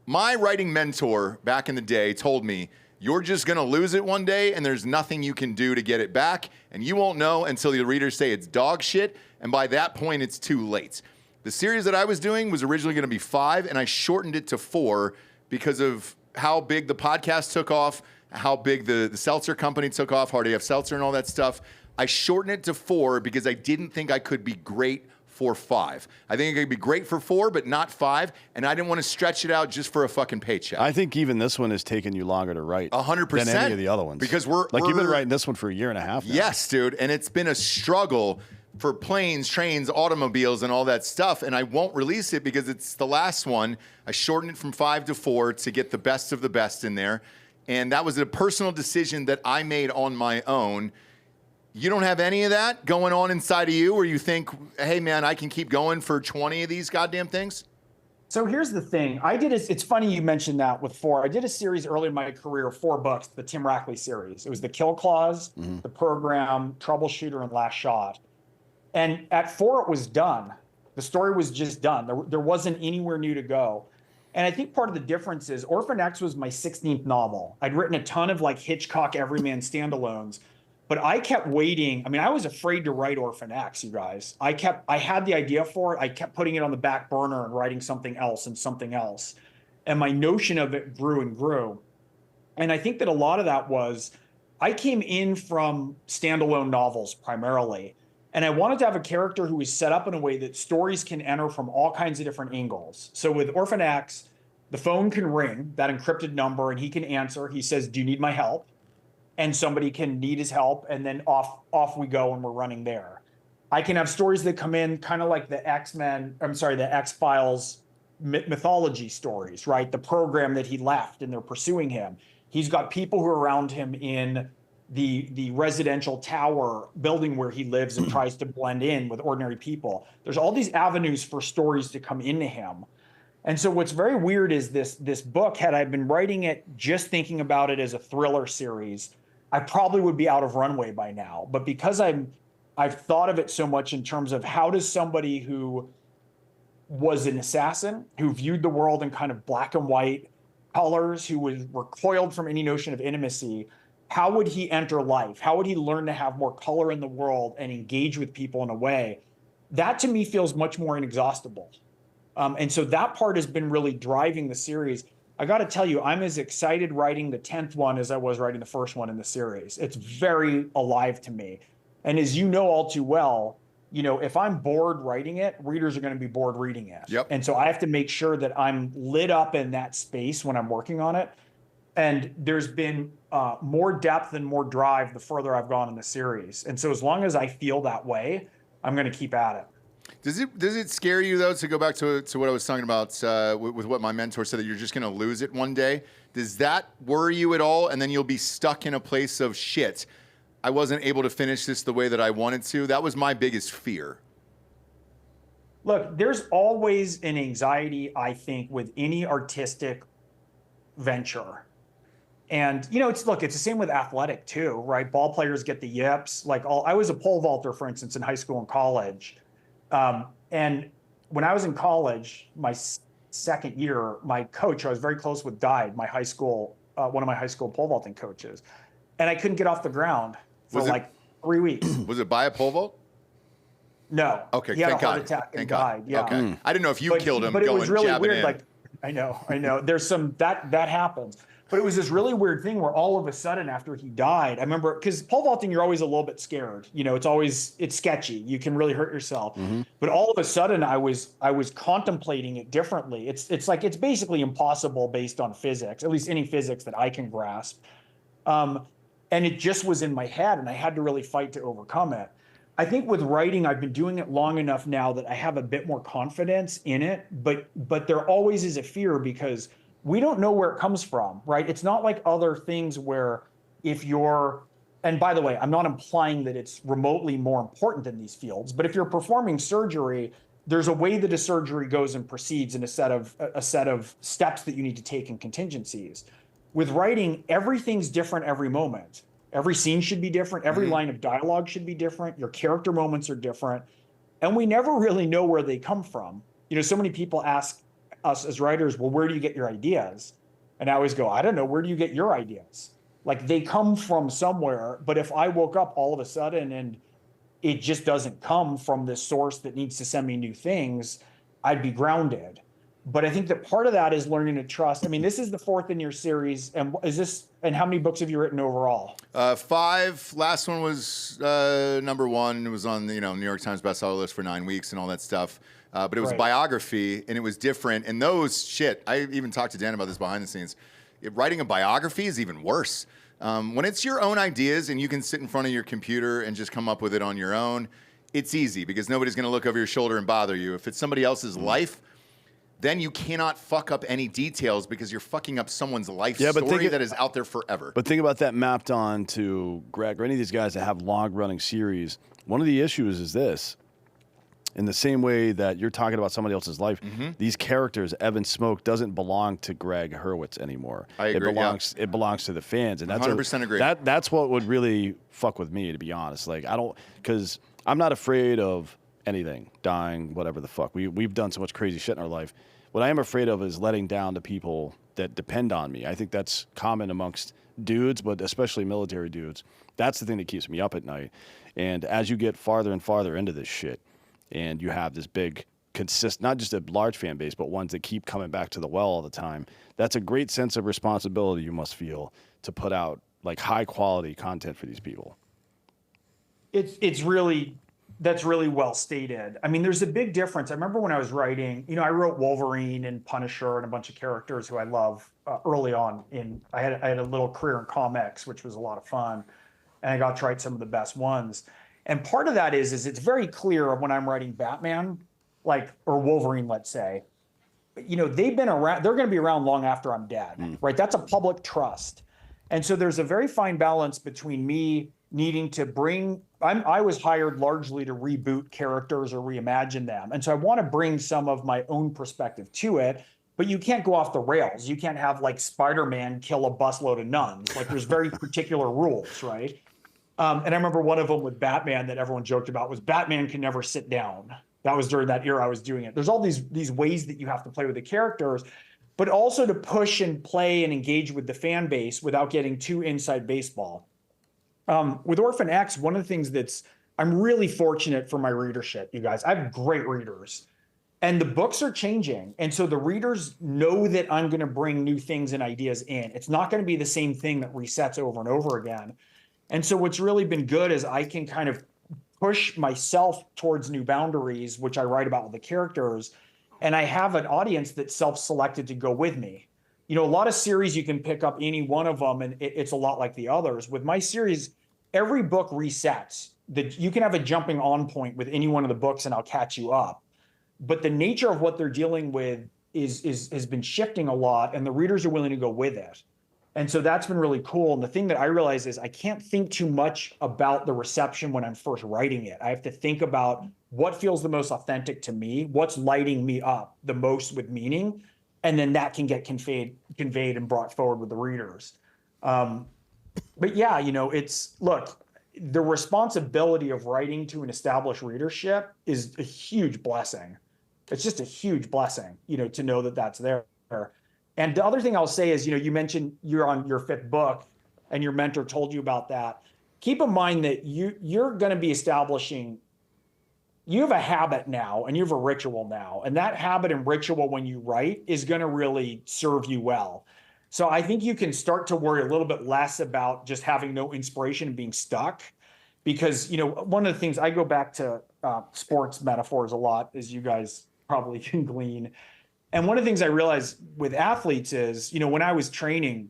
My writing mentor back in the day told me, you're just going to lose it one day and there's nothing you can do to get it back. And you won't know until the readers say it's dog shit. And by that point, it's too late. The series that I was doing was originally going to be 5, and I shortened it to 4 because of how big the podcast took off, how big the seltzer company took off, Hard AF Seltzer and all that stuff. I shortened it to 4 because I didn't think I could be great for 5. I think it could be great for 4, but not 5. And I didn't want to stretch it out just for a fucking paycheck. I think even this one has taken you longer to write 100%. than any of the other ones. Because you've been we're- writing this one for a year and a half now. Yes, dude. And it's been a struggle for planes, trains, automobiles, and all that stuff. And I won't release it because it's the last one. I shortened it from 5 to 4 to get the best of the best in there. And that was a personal decision that I made on my own. You don't have any of that going on inside of you where you think, hey, man, I can keep going for 20 of these goddamn things? So here's the thing. It's funny you mentioned that with 4. I did a series early in my career, 4 books, the Tim Rackley series. It was The Kill Clause, The Program, Troubleshooter, and Last Shot. And at 4, it was done. The story was just done. There wasn't anywhere new to go. And I think part of the difference is Orphan X was my 16th novel. I'd written a ton of like Hitchcock Everyman standalones, but I kept waiting. I mean, I was afraid to write Orphan X, you guys. I had the idea for it. I kept putting it on the back burner and writing something else and something else. And my notion of it grew and grew. And I think that a lot of that was I came in from standalone novels primarily. And I wanted to have a character who was set up in a way that stories can enter from all kinds of different angles. So with Orphan X, the phone can ring, that encrypted number, and he can answer. He says, "Do you need my help?" And somebody can need his help, and then off we go, and we're running there. I can have stories that come in kind of like the the X-Files mythology stories, right? The program that he left, and they're pursuing him. He's got people who are around him in the residential tower building where he lives and tries to blend in with ordinary people. There's all these avenues for stories to come into him. And so what's very weird is this book, had I been writing it just thinking about it as a thriller series, I probably would be out of runway by now. But because I've thought of it so much in terms of how does somebody who was an assassin, who viewed the world in kind of black and white colors, who was recoiled from any notion of intimacy, how would he enter life? How would he learn to have more color in the world and engage with people in a way? That to me feels much more inexhaustible. And so that part has been really driving the series. I got to tell you, I'm as excited writing the 10th one as I was writing the first one in the series. It's very alive to me. And as you know all too well, if I'm bored writing it, readers are going to be bored reading it. Yep. And so I have to make sure that I'm lit up in that space when I'm working on it. And there's been more depth and more drive the further I've gone in the series. And so as long as I feel that way, I'm going to keep at it. Does it scare you, though, to go back to what I was talking about with what my mentor said, that you're just going to lose it one day? Does that worry you at all? And then you'll be stuck in a place of shit. I wasn't able to finish this the way that I wanted to. That was my biggest fear. Look, there's always an anxiety, I think, with any artistic venture. And, it's the same with athletic too, right? Ball players get the yips. I was a pole vaulter, for instance, in high school and college. And when I was in college, my second year, my coach, who I was very close with, died, one of my high school pole vaulting coaches. And I couldn't get off the ground for 3 weeks. Was it by a pole vault? No. Okay, he had thank a heart God. attack and Thank God. died. Yeah. Okay. I didn't know if you killed him but it was really jabbing weird. in. I know. There's some that happens. But it was this really weird thing where all of a sudden after he died, I remember, because pole vaulting, you're always a little bit scared. It's sketchy. You can really hurt yourself. Mm-hmm. But all of a sudden I was contemplating it differently. It's basically impossible based on physics, at least any physics that I can grasp. And it just was in my head, and I had to really fight to overcome it. I think with writing, I've been doing it long enough now that I have a bit more confidence in it, but there always is a fear because we don't know where it comes from, right? It's not like other things where if you're, and by the way, I'm not implying that it's remotely more important than these fields, but if you're performing surgery, there's a way that a surgery goes and proceeds in a set of steps that you need to take in contingencies. With writing, everything's different every moment. Every scene should be different. Every line of dialogue should be different. Your character moments are different. And we never really know where they come from. You know, so many people ask us as writers, well, where do you get your ideas? And I always go, I don't know, where do you get your ideas? Like, they come from somewhere, but if I woke up all of a sudden and it just doesn't come from this source that needs to send me new things, I'd be grounded. But I think that part of that is learning to trust. I mean, this is the 4th in your series, and how many books have you written overall? 5. Last one was number 1. It was on the New York Times bestseller list for 9 weeks and all that stuff. But it was a biography, and it was different. And I even talked to Dan about this behind the scenes. Writing a biography is even worse. When it's your own ideas and you can sit in front of your computer and just come up with it on your own, it's easy because nobody's going to look over your shoulder and bother you. If it's somebody else's life, then you cannot fuck up any details because you're fucking up someone's life story that is out there forever. But think about that mapped on to Gregg or any of these guys that have long-running series. One of the issues is this. In the same way that you're talking about somebody else's life, these characters, Evan Smoke, doesn't belong to Gregg Hurwitz anymore. I agree. It belongs to the fans, and that's 100% agree. That's what would really fuck with me, to be honest. Like, because I'm not afraid of anything, dying, whatever the fuck. We've done so much crazy shit in our life. What I am afraid of is letting down the people that depend on me. I think that's common amongst dudes, but especially military dudes. That's the thing that keeps me up at night. And as you get farther and farther into this shit, and you have this big, not just a large fan base, but ones that keep coming back to the well all the time, that's a great sense of responsibility you must feel to put out like high quality content for these people. That's really well stated. I mean, there's a big difference. I remember when I was writing, I wrote Wolverine and Punisher and a bunch of characters who I love early on. I had a little career in comics, which was a lot of fun, and I got to write some of the best ones. And part of that is it's very clear when I'm writing Batman, or Wolverine, let's say, they've been around, they're going to be around long after I'm dead, right? That's a public trust. And so there's a very fine balance between me needing to I was hired largely to reboot characters or reimagine them. And so I want to bring some of my own perspective to it, but you can't go off the rails. You can't have Spider-Man kill a busload of nuns. There's very particular rules, right? And I remember one of them with Batman that everyone joked about was Batman can never sit down. That was during that era I was doing it. There's all these ways that you have to play with the characters, but also to push and play and engage with the fan base without getting too inside baseball. With Orphan X, one of the things I'm really fortunate for my readership, you guys. I have great readers. And the books are changing. And so the readers know that I'm going to bring new things and ideas in. It's not going to be the same thing that resets over and over again. And so what's really been good is I can kind of push myself towards new boundaries, which I write about with the characters. And I have an audience that's self-selected to go with me. A lot of series, you can pick up any one of them and it's a lot like the others. With my series, every book resets. You can have a jumping on point with any one of the books and I'll catch you up. But the nature of what they're dealing with has been shifting a lot, and the readers are willing to go with it. And so that's been really cool. And the thing that I realize is I can't think too much about the reception when I'm first writing it. I have to think about what feels the most authentic to me, what's lighting me up the most with meaning, and then that can get conveyed and brought forward with the readers. But yeah, look, the responsibility of writing to an established readership is a huge blessing. It's just a huge blessing, to know that that's there. And the other thing I'll say is, you mentioned you're on your 5th book and your mentor told you about that. Keep in mind that you're going to be establishing, you have a habit now and you have a ritual now. And that habit and ritual when you write is going to really serve you well. So I think you can start to worry a little bit less about just having no inspiration and being stuck. Because, one of the things, I go back to sports metaphors a lot, as you guys probably can glean. And one of the things I realized with athletes is, when I was training,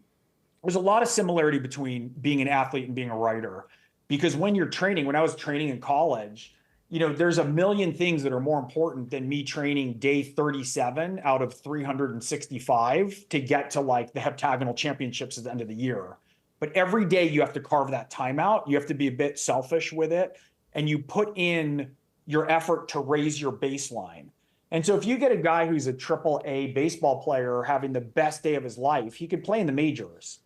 there's a lot of similarity between being an athlete and being a writer. Because when I was training in college, you know, there's a million things that are more important than me training day 37 out of 365 to get to like the heptagonal championships at the end of the year. But every day you have to carve that time out. You have to be a bit selfish with it, and you put in your effort to raise your baseline. And so if you get a guy who's a AAA baseball player having the best day of his life, he could play in the majors.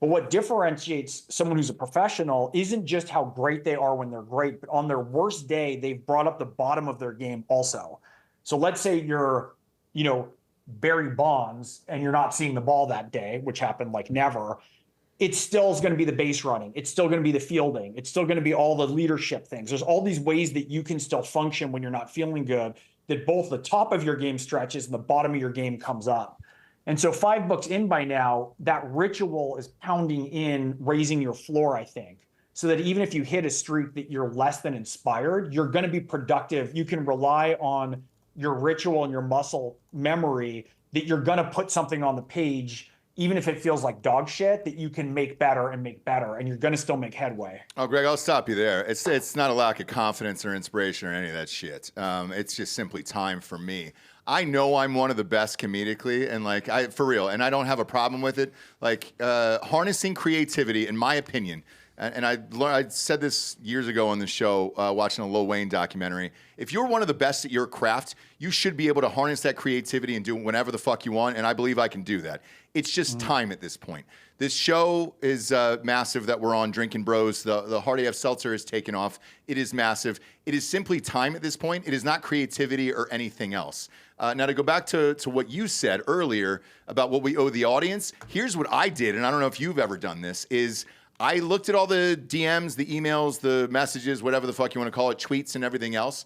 But what differentiates someone who's a professional isn't just how great they are when they're great, but on their worst day, they've brought up the bottom of their game also. So let's say you're, you know, Barry Bonds and you're not seeing the ball that day, which happened like never. It still is going to be the base running. It's still going to be the fielding. It's still going to be all the leadership things. There's all these ways that you can still function when you're not feeling good, that both the top of your game stretches and the bottom of your game comes up. And so 5 books in by now, that ritual is pounding in, raising your floor, I think, so that even if you hit a streak that you're less than inspired, you're going to be productive. You can rely on your ritual and your muscle memory that you're going to put something on the page, even if it feels like dog shit, that you can make better, and you're going to still make headway. Oh, Greg, I'll stop you there. It's not a lack of confidence or inspiration or any of that shit. It's just simply time for me. I know I'm one of the best comedically, and like for real, and I don't have a problem with it. Like harnessing creativity, in my opinion, and I said this years ago on the show, watching a Lil Wayne documentary. If you're one of the best at your craft, you should be able to harness that creativity and do whatever the fuck you want, and I believe I can do that. It's just time at this point. This show is massive that we're on, Drinkin Bros. The Hardy F Seltzer has taken off. It is massive. It is simply time at this point. It is not creativity or anything else. Now, to go back to what you said earlier about what we owe the audience, here's what I did, and I don't know if you've ever done this, is I looked at all the DMs, the emails, the messages, whatever the fuck you want to call it, tweets and everything else.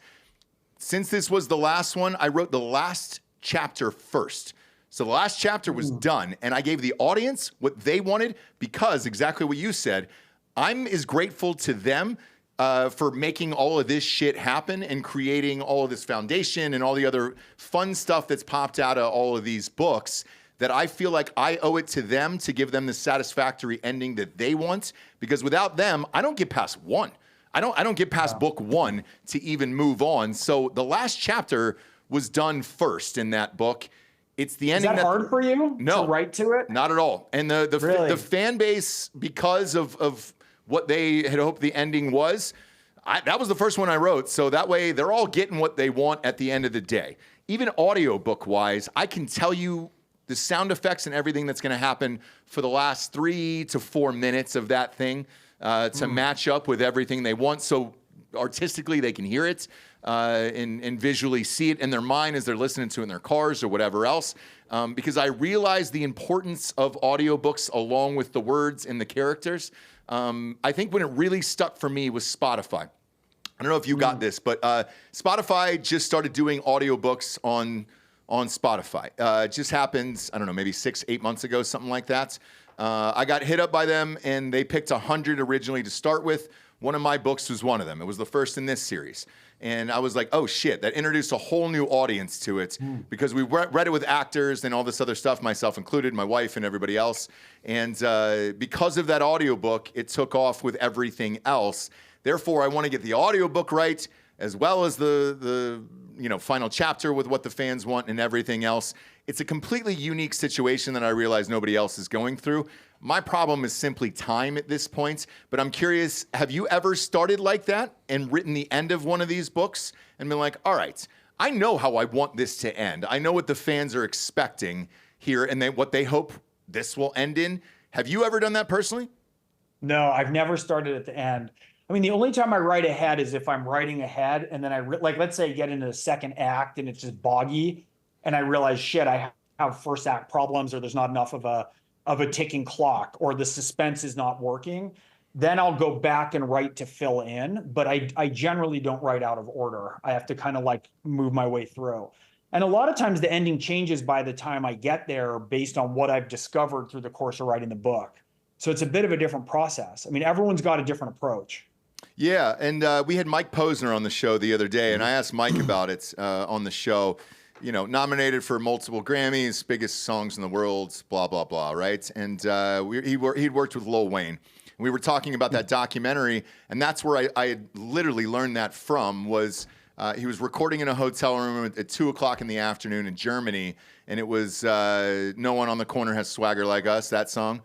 Since this was the last one, I wrote the last chapter first. So the last chapter was done, and I gave the audience what they wanted because exactly what you said. I'm as grateful to them for making all of this shit happen and creating all of this foundation and all the other fun stuff that's popped out of all of these books, that I feel like I owe it to them to give them the satisfactory ending that they want, because without them, I don't get past one. I don't get past book 1 to even move on. So the last chapter was done first in that book. It's the ending. Is that hard for you to write to it? Not at all. And the fan base, because of what they had hoped the ending was, that was the first one I wrote. So that way they're all getting what they want at the end of the day. Even audiobook wise, I can tell you the sound effects and everything that's going to happen for the last 3 to 4 minutes of that thing to match up with everything they want. So artistically they can hear it and visually see it in their mind as they're listening to it in their cars or whatever else. Because I realize the importance of audiobooks along with the words and the characters. I think when it really stuck for me was Spotify. I don't know if you got this, but Spotify just started doing audiobooks on Spotify. It just happened, I don't know, maybe 6-8 months ago, something like that. I got hit up by them, and they picked 100 originally to start with. One of my books was one of them. It was the first in this series. And I was like, oh, shit, that introduced a whole new audience to it because we read it with actors and all this other stuff, myself included, my wife and everybody else. And because of that audiobook, it took off with everything else. Therefore, I want to get the audiobook right as well as the final chapter with what the fans want and everything else. It's a completely unique situation that I realize nobody else is going through. My problem is simply time at this point, but I'm curious, have you ever started like that and written the end of one of these books and been like, all right, I know how I want this to end. I know what the fans are expecting here and what they hope this will end in. Have you ever done that personally? No, I've never started at the end. I mean, the only time I write ahead is if I'm writing ahead and then let's say I get into the second act and it's just boggy and I realize, shit, I have first act problems, or there's not enough of a ticking clock, or the suspense is not working. Then I'll go back and write to fill in, but I generally don't write out of order. I have to kind of like move my way through. And a lot of times the ending changes by the time I get there based on what I've discovered through the course of writing the book. So it's a bit of a different process. I mean, everyone's got a different approach. Yeah, and we had Mike Posner on the show the other day, and I asked Mike about it on the show. You know, nominated for multiple Grammys, biggest songs in the world, blah, blah, blah, right? And he'd worked with Lil Wayne. And we were talking about that documentary, and that's where I had literally learned that from. Was he was recording in a hotel room at 2 o'clock in the afternoon in Germany, and it was "No One on the Corner Has Swagger Like Us," that song.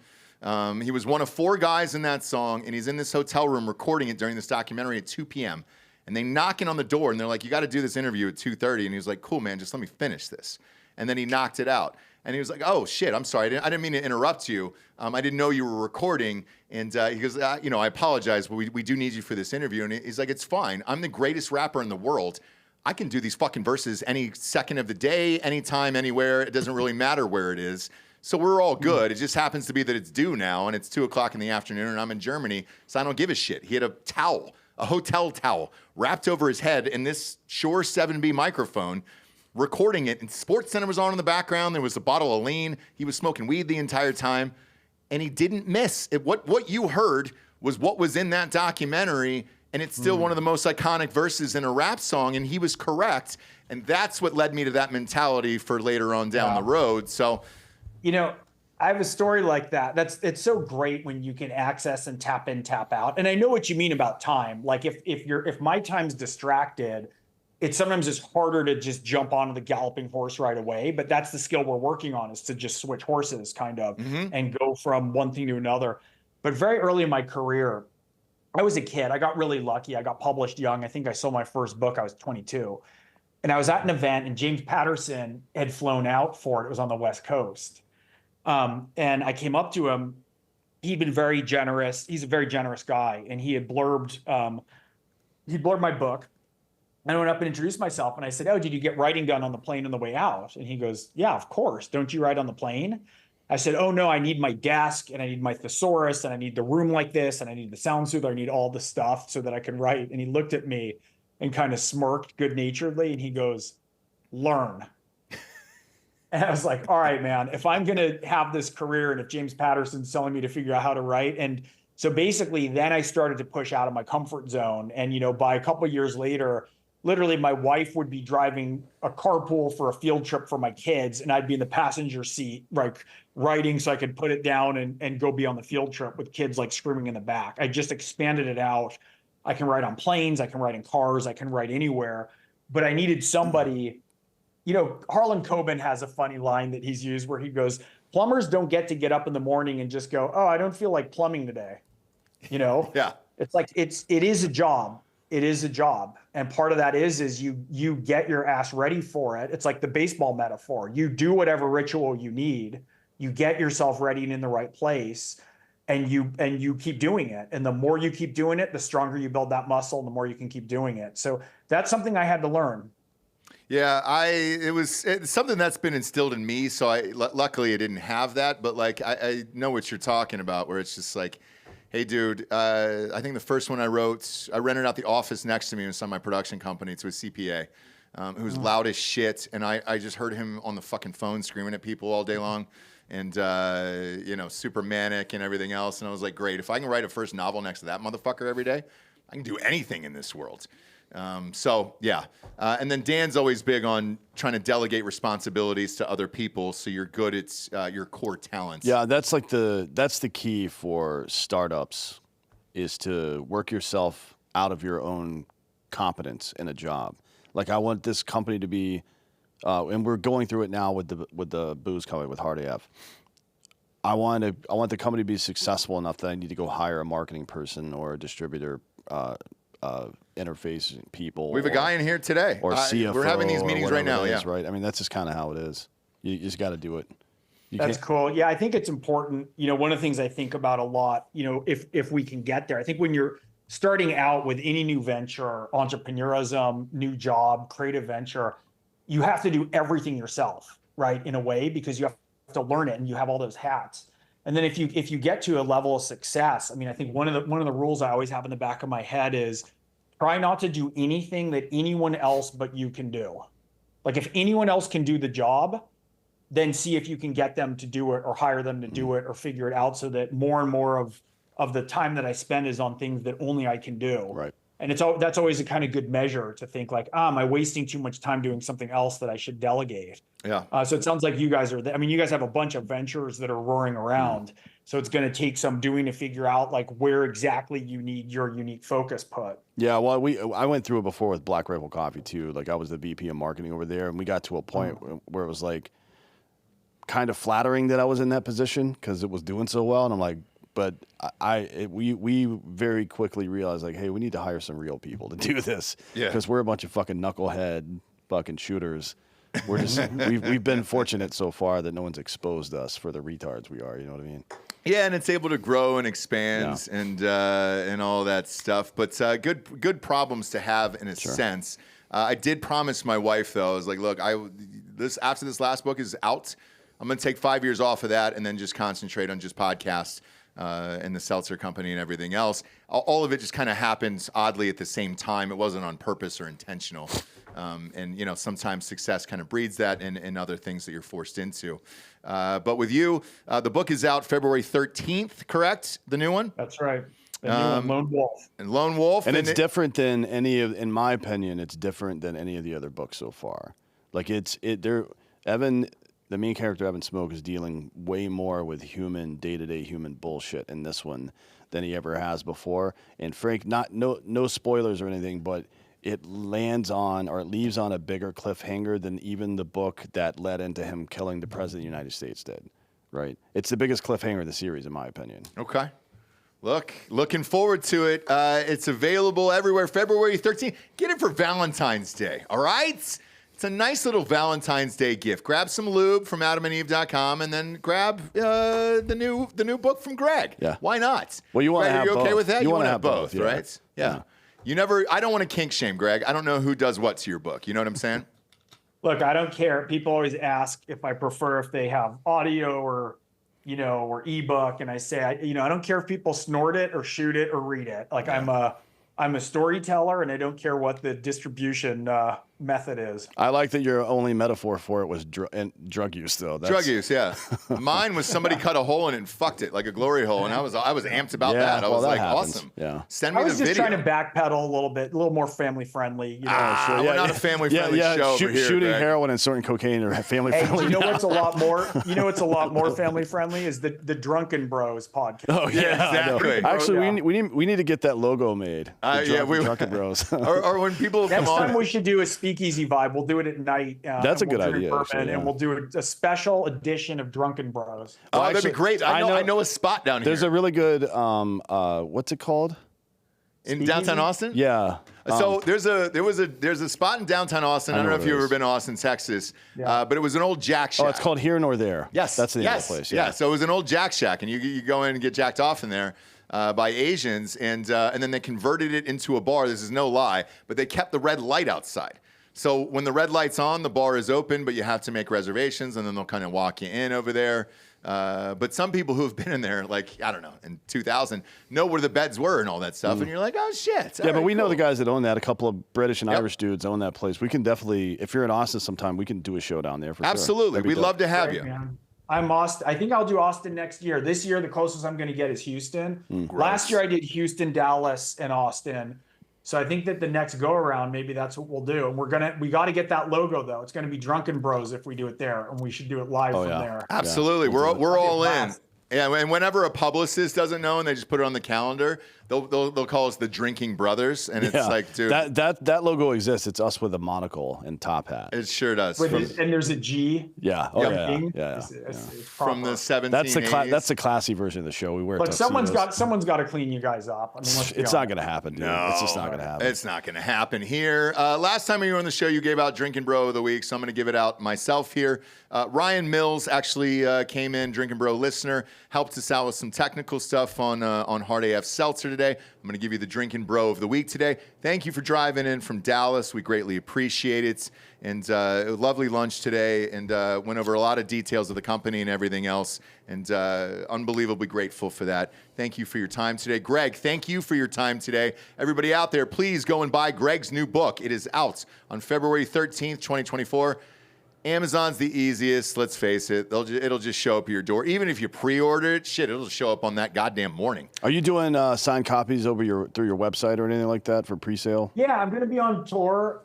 He was one of 4 guys in that song, and he's in this hotel room recording it during this documentary at 2 p.m. And they knocking on the door, and they're like, "You got to do this interview at 2:30." And he was like, "Cool, man, just let me finish this." And then he knocked it out. And he was like, "Oh, shit, I'm sorry. I didn't mean to interrupt you. I didn't know you were recording." And he goes, "You know, I apologize, but we do need you for this interview." And he's like, "It's fine. I'm the greatest rapper in the world. I can do these fucking verses any second of the day, anytime, anywhere. It doesn't really matter where it is. So we're all good. It just happens to be that it's due now, and it's 2 o'clock in the afternoon, and I'm in Germany, so I don't give a shit." He had a towel, a hotel towel, wrapped over his head in this Shure 7B microphone, recording it, and SportsCenter was on in the background. There was a bottle of lean. He was smoking weed the entire time, and he didn't miss. What you heard was what was in that documentary, and it's still one of the most iconic verses in a rap song, and he was correct, and that's what led me to that mentality for later on down the road. So, you know, I have a story like that. It's so great when you can access and tap in, tap out. And I know what you mean about time. Like if my time's distracted, it sometimes is harder to just jump onto the galloping horse right away. But that's the skill we're working on, is to just switch horses kind of and go from one thing to another. But very early in my career, I was a kid. I got really lucky. I got published young. I think I sold my first book. I was 22. And I was at an event, and James Patterson had flown out for it. It was on the West Coast. And I came up to him. He'd been very generous. He's a very generous guy. And he had blurbed my book. I went up and introduced myself, and I said, "Oh, did you get writing done on the plane on the way out?" And he goes, "Yeah, of course. Don't you write on the plane?" I said, "Oh, no, I need my desk, and I need my thesaurus, and I need the room like this, and I need the sound soother. I need all the stuff so that I can write." And he looked at me and kind of smirked good-naturedly, and he goes, "Learn." And I was like, all right, man, if I'm going to have this career, and if James Patterson's telling me to figure out how to write. And so basically then I started to push out of my comfort zone. And, you know, by a couple of years later, literally my wife would be driving a carpool for a field trip for my kids, and I'd be in the passenger seat, like writing so I could put it down and go be on the field trip with kids like screaming in the back. I just expanded it out. I can write on planes, I can write in cars, I can write anywhere, but I needed somebody. You know, Harlan Coben has a funny line that he's used where he goes, "Plumbers don't get up in the morning and just go, 'Oh, I don't feel like plumbing today.'" You know? Yeah. It's like, it is a job. It is a job. And part of that is you get your ass ready for it. It's like the baseball metaphor. You do whatever ritual you need. You get yourself ready and in the right place, and you keep doing it. And the more you keep doing it, the stronger you build that muscle, and the more you can keep doing it. So that's something I had to learn. Yeah, it's something that's been instilled in me. So luckily I didn't have that, but like I know what you're talking about, where it's just like, "Hey, dude, I think the first one I wrote, I rented out the office next to me in some of my production company to a CPA who was loud as shit, and I just heard him on the fucking phone screaming at people all day long, and you know, super manic and everything else. And I was like, great, if I can write a first novel next to that motherfucker every day, I can do anything in this world." So yeah, and then Dan's always big on trying to delegate responsibilities to other people, so you're good at your core talents. Yeah, that's the key for startups, is to work yourself out of your own competence in a job. Like, I want this company to be, and we're going through it now with the booze company with Hard AF. I want the company to be successful enough that I need to go hire a marketing person or a distributor. Interface people. We have a guy in here today. Or CFO. We're having these meetings right now. Yeah, right. I mean, that's just kind of how it is. You just got to do it. That's cool. Yeah, I think it's important. You know, one of the things I think about a lot, you know, if we can get there, I think when you're starting out with any new venture, entrepreneurism, new job, creative venture, you have to do everything yourself, right? In a way, because you have to learn it and you have all those hats. And then if you get to a level of success, I mean, I think one of the rules I always have in the back of my head is try not to do anything that anyone else but you can do. Like, if anyone else can do the job, then see if you can get them to do it, or hire them to do it, or figure it out, so that more and more of the time that I spend is on things that only I can do. Right. And that's always a kind of good measure to think like, am I wasting too much time doing something else that I should delegate? Yeah. So it sounds like you guys are, you guys have a bunch of ventures that are roaring around. So it's going to take some doing to figure out like where exactly you need your unique focus put. Yeah, well, I went through it before with Black Rifle Coffee too. Like I was the VP of marketing over there, and we got to a point where it was like kind of flattering that I was in that position because it was doing so well, and I'm like, but we very quickly realized like, hey, we need to hire some real people to do this because we're a bunch of fucking knucklehead fucking shooters. We're just we've been fortunate so far that no one's exposed us for the retards we are. You know what I mean? Yeah, and it's able to grow and expand and all that stuff. But good problems to have in a sense. I did promise my wife though. I was like, look, after this last book is out, I'm going to take 5 years off of that and then just concentrate on just podcasts and the Seltzer Company and everything else. All of it just kind of happens oddly at the same time. It wasn't on purpose or intentional. And, you know, sometimes success kind of breeds that and other things that you're forced into. But with you, the book is out February 13th, correct? The new one? That's right. The new one, Lone Wolf. And Lone Wolf. And it's different than in my opinion, it's different than any of the other books so far. Like Evan, the main character, Evan Smoke, is dealing way more with day-to-day human bullshit in this one than he ever has before. And Frank, no spoilers or anything, but it leaves on a bigger cliffhanger than even the book that led into him killing the president of the United States did. Right? It's the biggest cliffhanger of the series, in my opinion. Okay. Looking forward to it. It's available everywhere. February 13th. Get it for Valentine's Day. All right? It's a nice little Valentine's Day gift. Grab some lube from adamandeve.com and then grab the new book from Greg. Yeah. Why not? Well, you want to have both. Are you okay with that? You want to have both, right? Yeah. I don't want to kink shame, Greg. I don't know who does what to your book. You know what I'm saying? Look, I don't care. People always ask if I prefer if they have audio or ebook. And I say, I don't care if people snort it or shoot it or read it. Like I'm a storyteller and I don't care what the distribution method is. I like that your only metaphor for it was drug use, though. Drug use, yeah. Mine was somebody cut a hole in it and fucked it like a glory hole, and I was amped about that. I was like, happens. awesome. Yeah. Send me the video. I was just trying to backpedal a little bit, a little more family friendly. We're not a family friendly show over here, shooting Greg. heroin and snorting cocaine are family friendly. You know what's a lot more? You know what's a lot more family friendly is the Drunken Bros podcast. Oh yeah, exactly. Actually, we need to get that logo made. Drunken Bros. or when people come Next on. time we should do a speakeasy vibe. We'll do it at night. That's a good idea. And we'll do a special edition of Drunken Bros. That'd be great. I know a spot down here. There's a really good what's it called? In downtown Austin? Yeah. So there's a spot in downtown Austin. I don't know if you've ever been to Austin, Texas, but it was an old Jack Shack. Oh, it's called Here Nor There. Yes, that's the name of the place. Yeah. So it was an old Jack Shack, and you go in and get jacked off in there by Asians, and then they converted it into a bar. This is no lie, but they kept the red light outside. So when the red light's on, the bar is open, but you have to make reservations, and then they'll kind of walk you in over there. But some people who have been in there, like, I don't know, in 2000, know where the beds were and all that stuff. And you're like, oh, shit. Yeah, but we know the guys that own that. A couple of British and Irish dudes own that place. We can definitely, if you're in Austin sometime, we can do a show down there for Absolutely. sure. We'd love to have you. Man. I'm Austin. I think I'll do Austin next year. This year, the closest I'm going to get is Houston. Last year, I did Houston, Dallas, and Austin. So I think that the next go around, maybe that's what we'll do. And we got to get that logo though. It's going to be Drunken Bros if we do it there, and we should do it live from there. Absolutely, we're all in. Yeah, and whenever a publicist doesn't know and they just put it on the calendar, they'll call us the Drinking Brothers, and it's like, dude, that logo exists. It's us with a monocle and top hat. It sure does. And there's a G. Yeah. Oh yeah. It's from the 1780s. That's the classy version of the show. We wear. Look, someone's got to clean you guys up. I mean, it's not going to happen, dude. No, it's just not going to happen. It's not going to happen here. Last time you were on the show, you gave out Drinking Bro of the Week, so I'm going to give it out myself here. Ryan Mills actually came in, Drinking Bro listener, helped us out with some technical stuff on Hard AF Seltzer today. I'm going to give you the Drinking Bro of the Week today. Thank you for driving in from Dallas. We greatly appreciate it. And it was a lovely lunch today, and went over a lot of details of the company and everything else, and unbelievably grateful for that. Thank you for your time today. Greg, thank you for your time today. Everybody out there, please go and buy Greg's new book. It is out on February 13th, 2024. Amazon's the easiest. Let's face it. It'll just show up at your door. Even if you pre-order it, shit, it'll show up on that goddamn morning. Are you doing signed copies through your website or anything like that for pre-sale? Yeah, I'm going to be on tour.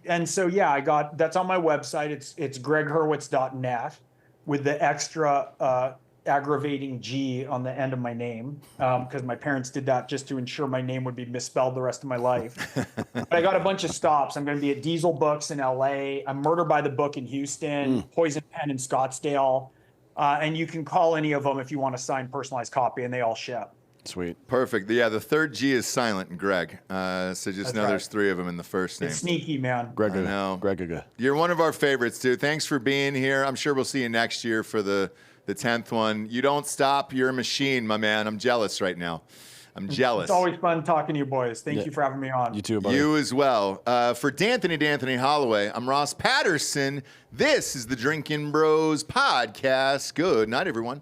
And so, yeah, that's on my website. It's gregghurwitz.net with the extra aggravating G on the end of my name, because my parents did that just to ensure my name would be misspelled the rest of my life. But I got a bunch of stops. I'm going to be at Diesel Books in LA. I'm Murder by the Book in Houston, Poison Pen in Scottsdale. And you can call any of them if you want a signed personalized copy, and they all ship. Sweet. Perfect. Yeah, the third G is silent in Greg. So just know there's 3 of them in the first name. It's sneaky, man. Greg, I know. Greg. You're one of our favorites, dude. Thanks for being here. I'm sure we'll see you next year for the 10th one. You don't stop. You're a machine, my man. I'm jealous right now. I'm jealous. It's always fun talking to you boys. Thank you for having me on. You too, buddy. You as well. For D'Anthony Holloway, I'm Ross Patterson. This is the Drinkin' Bros podcast. Good night, everyone.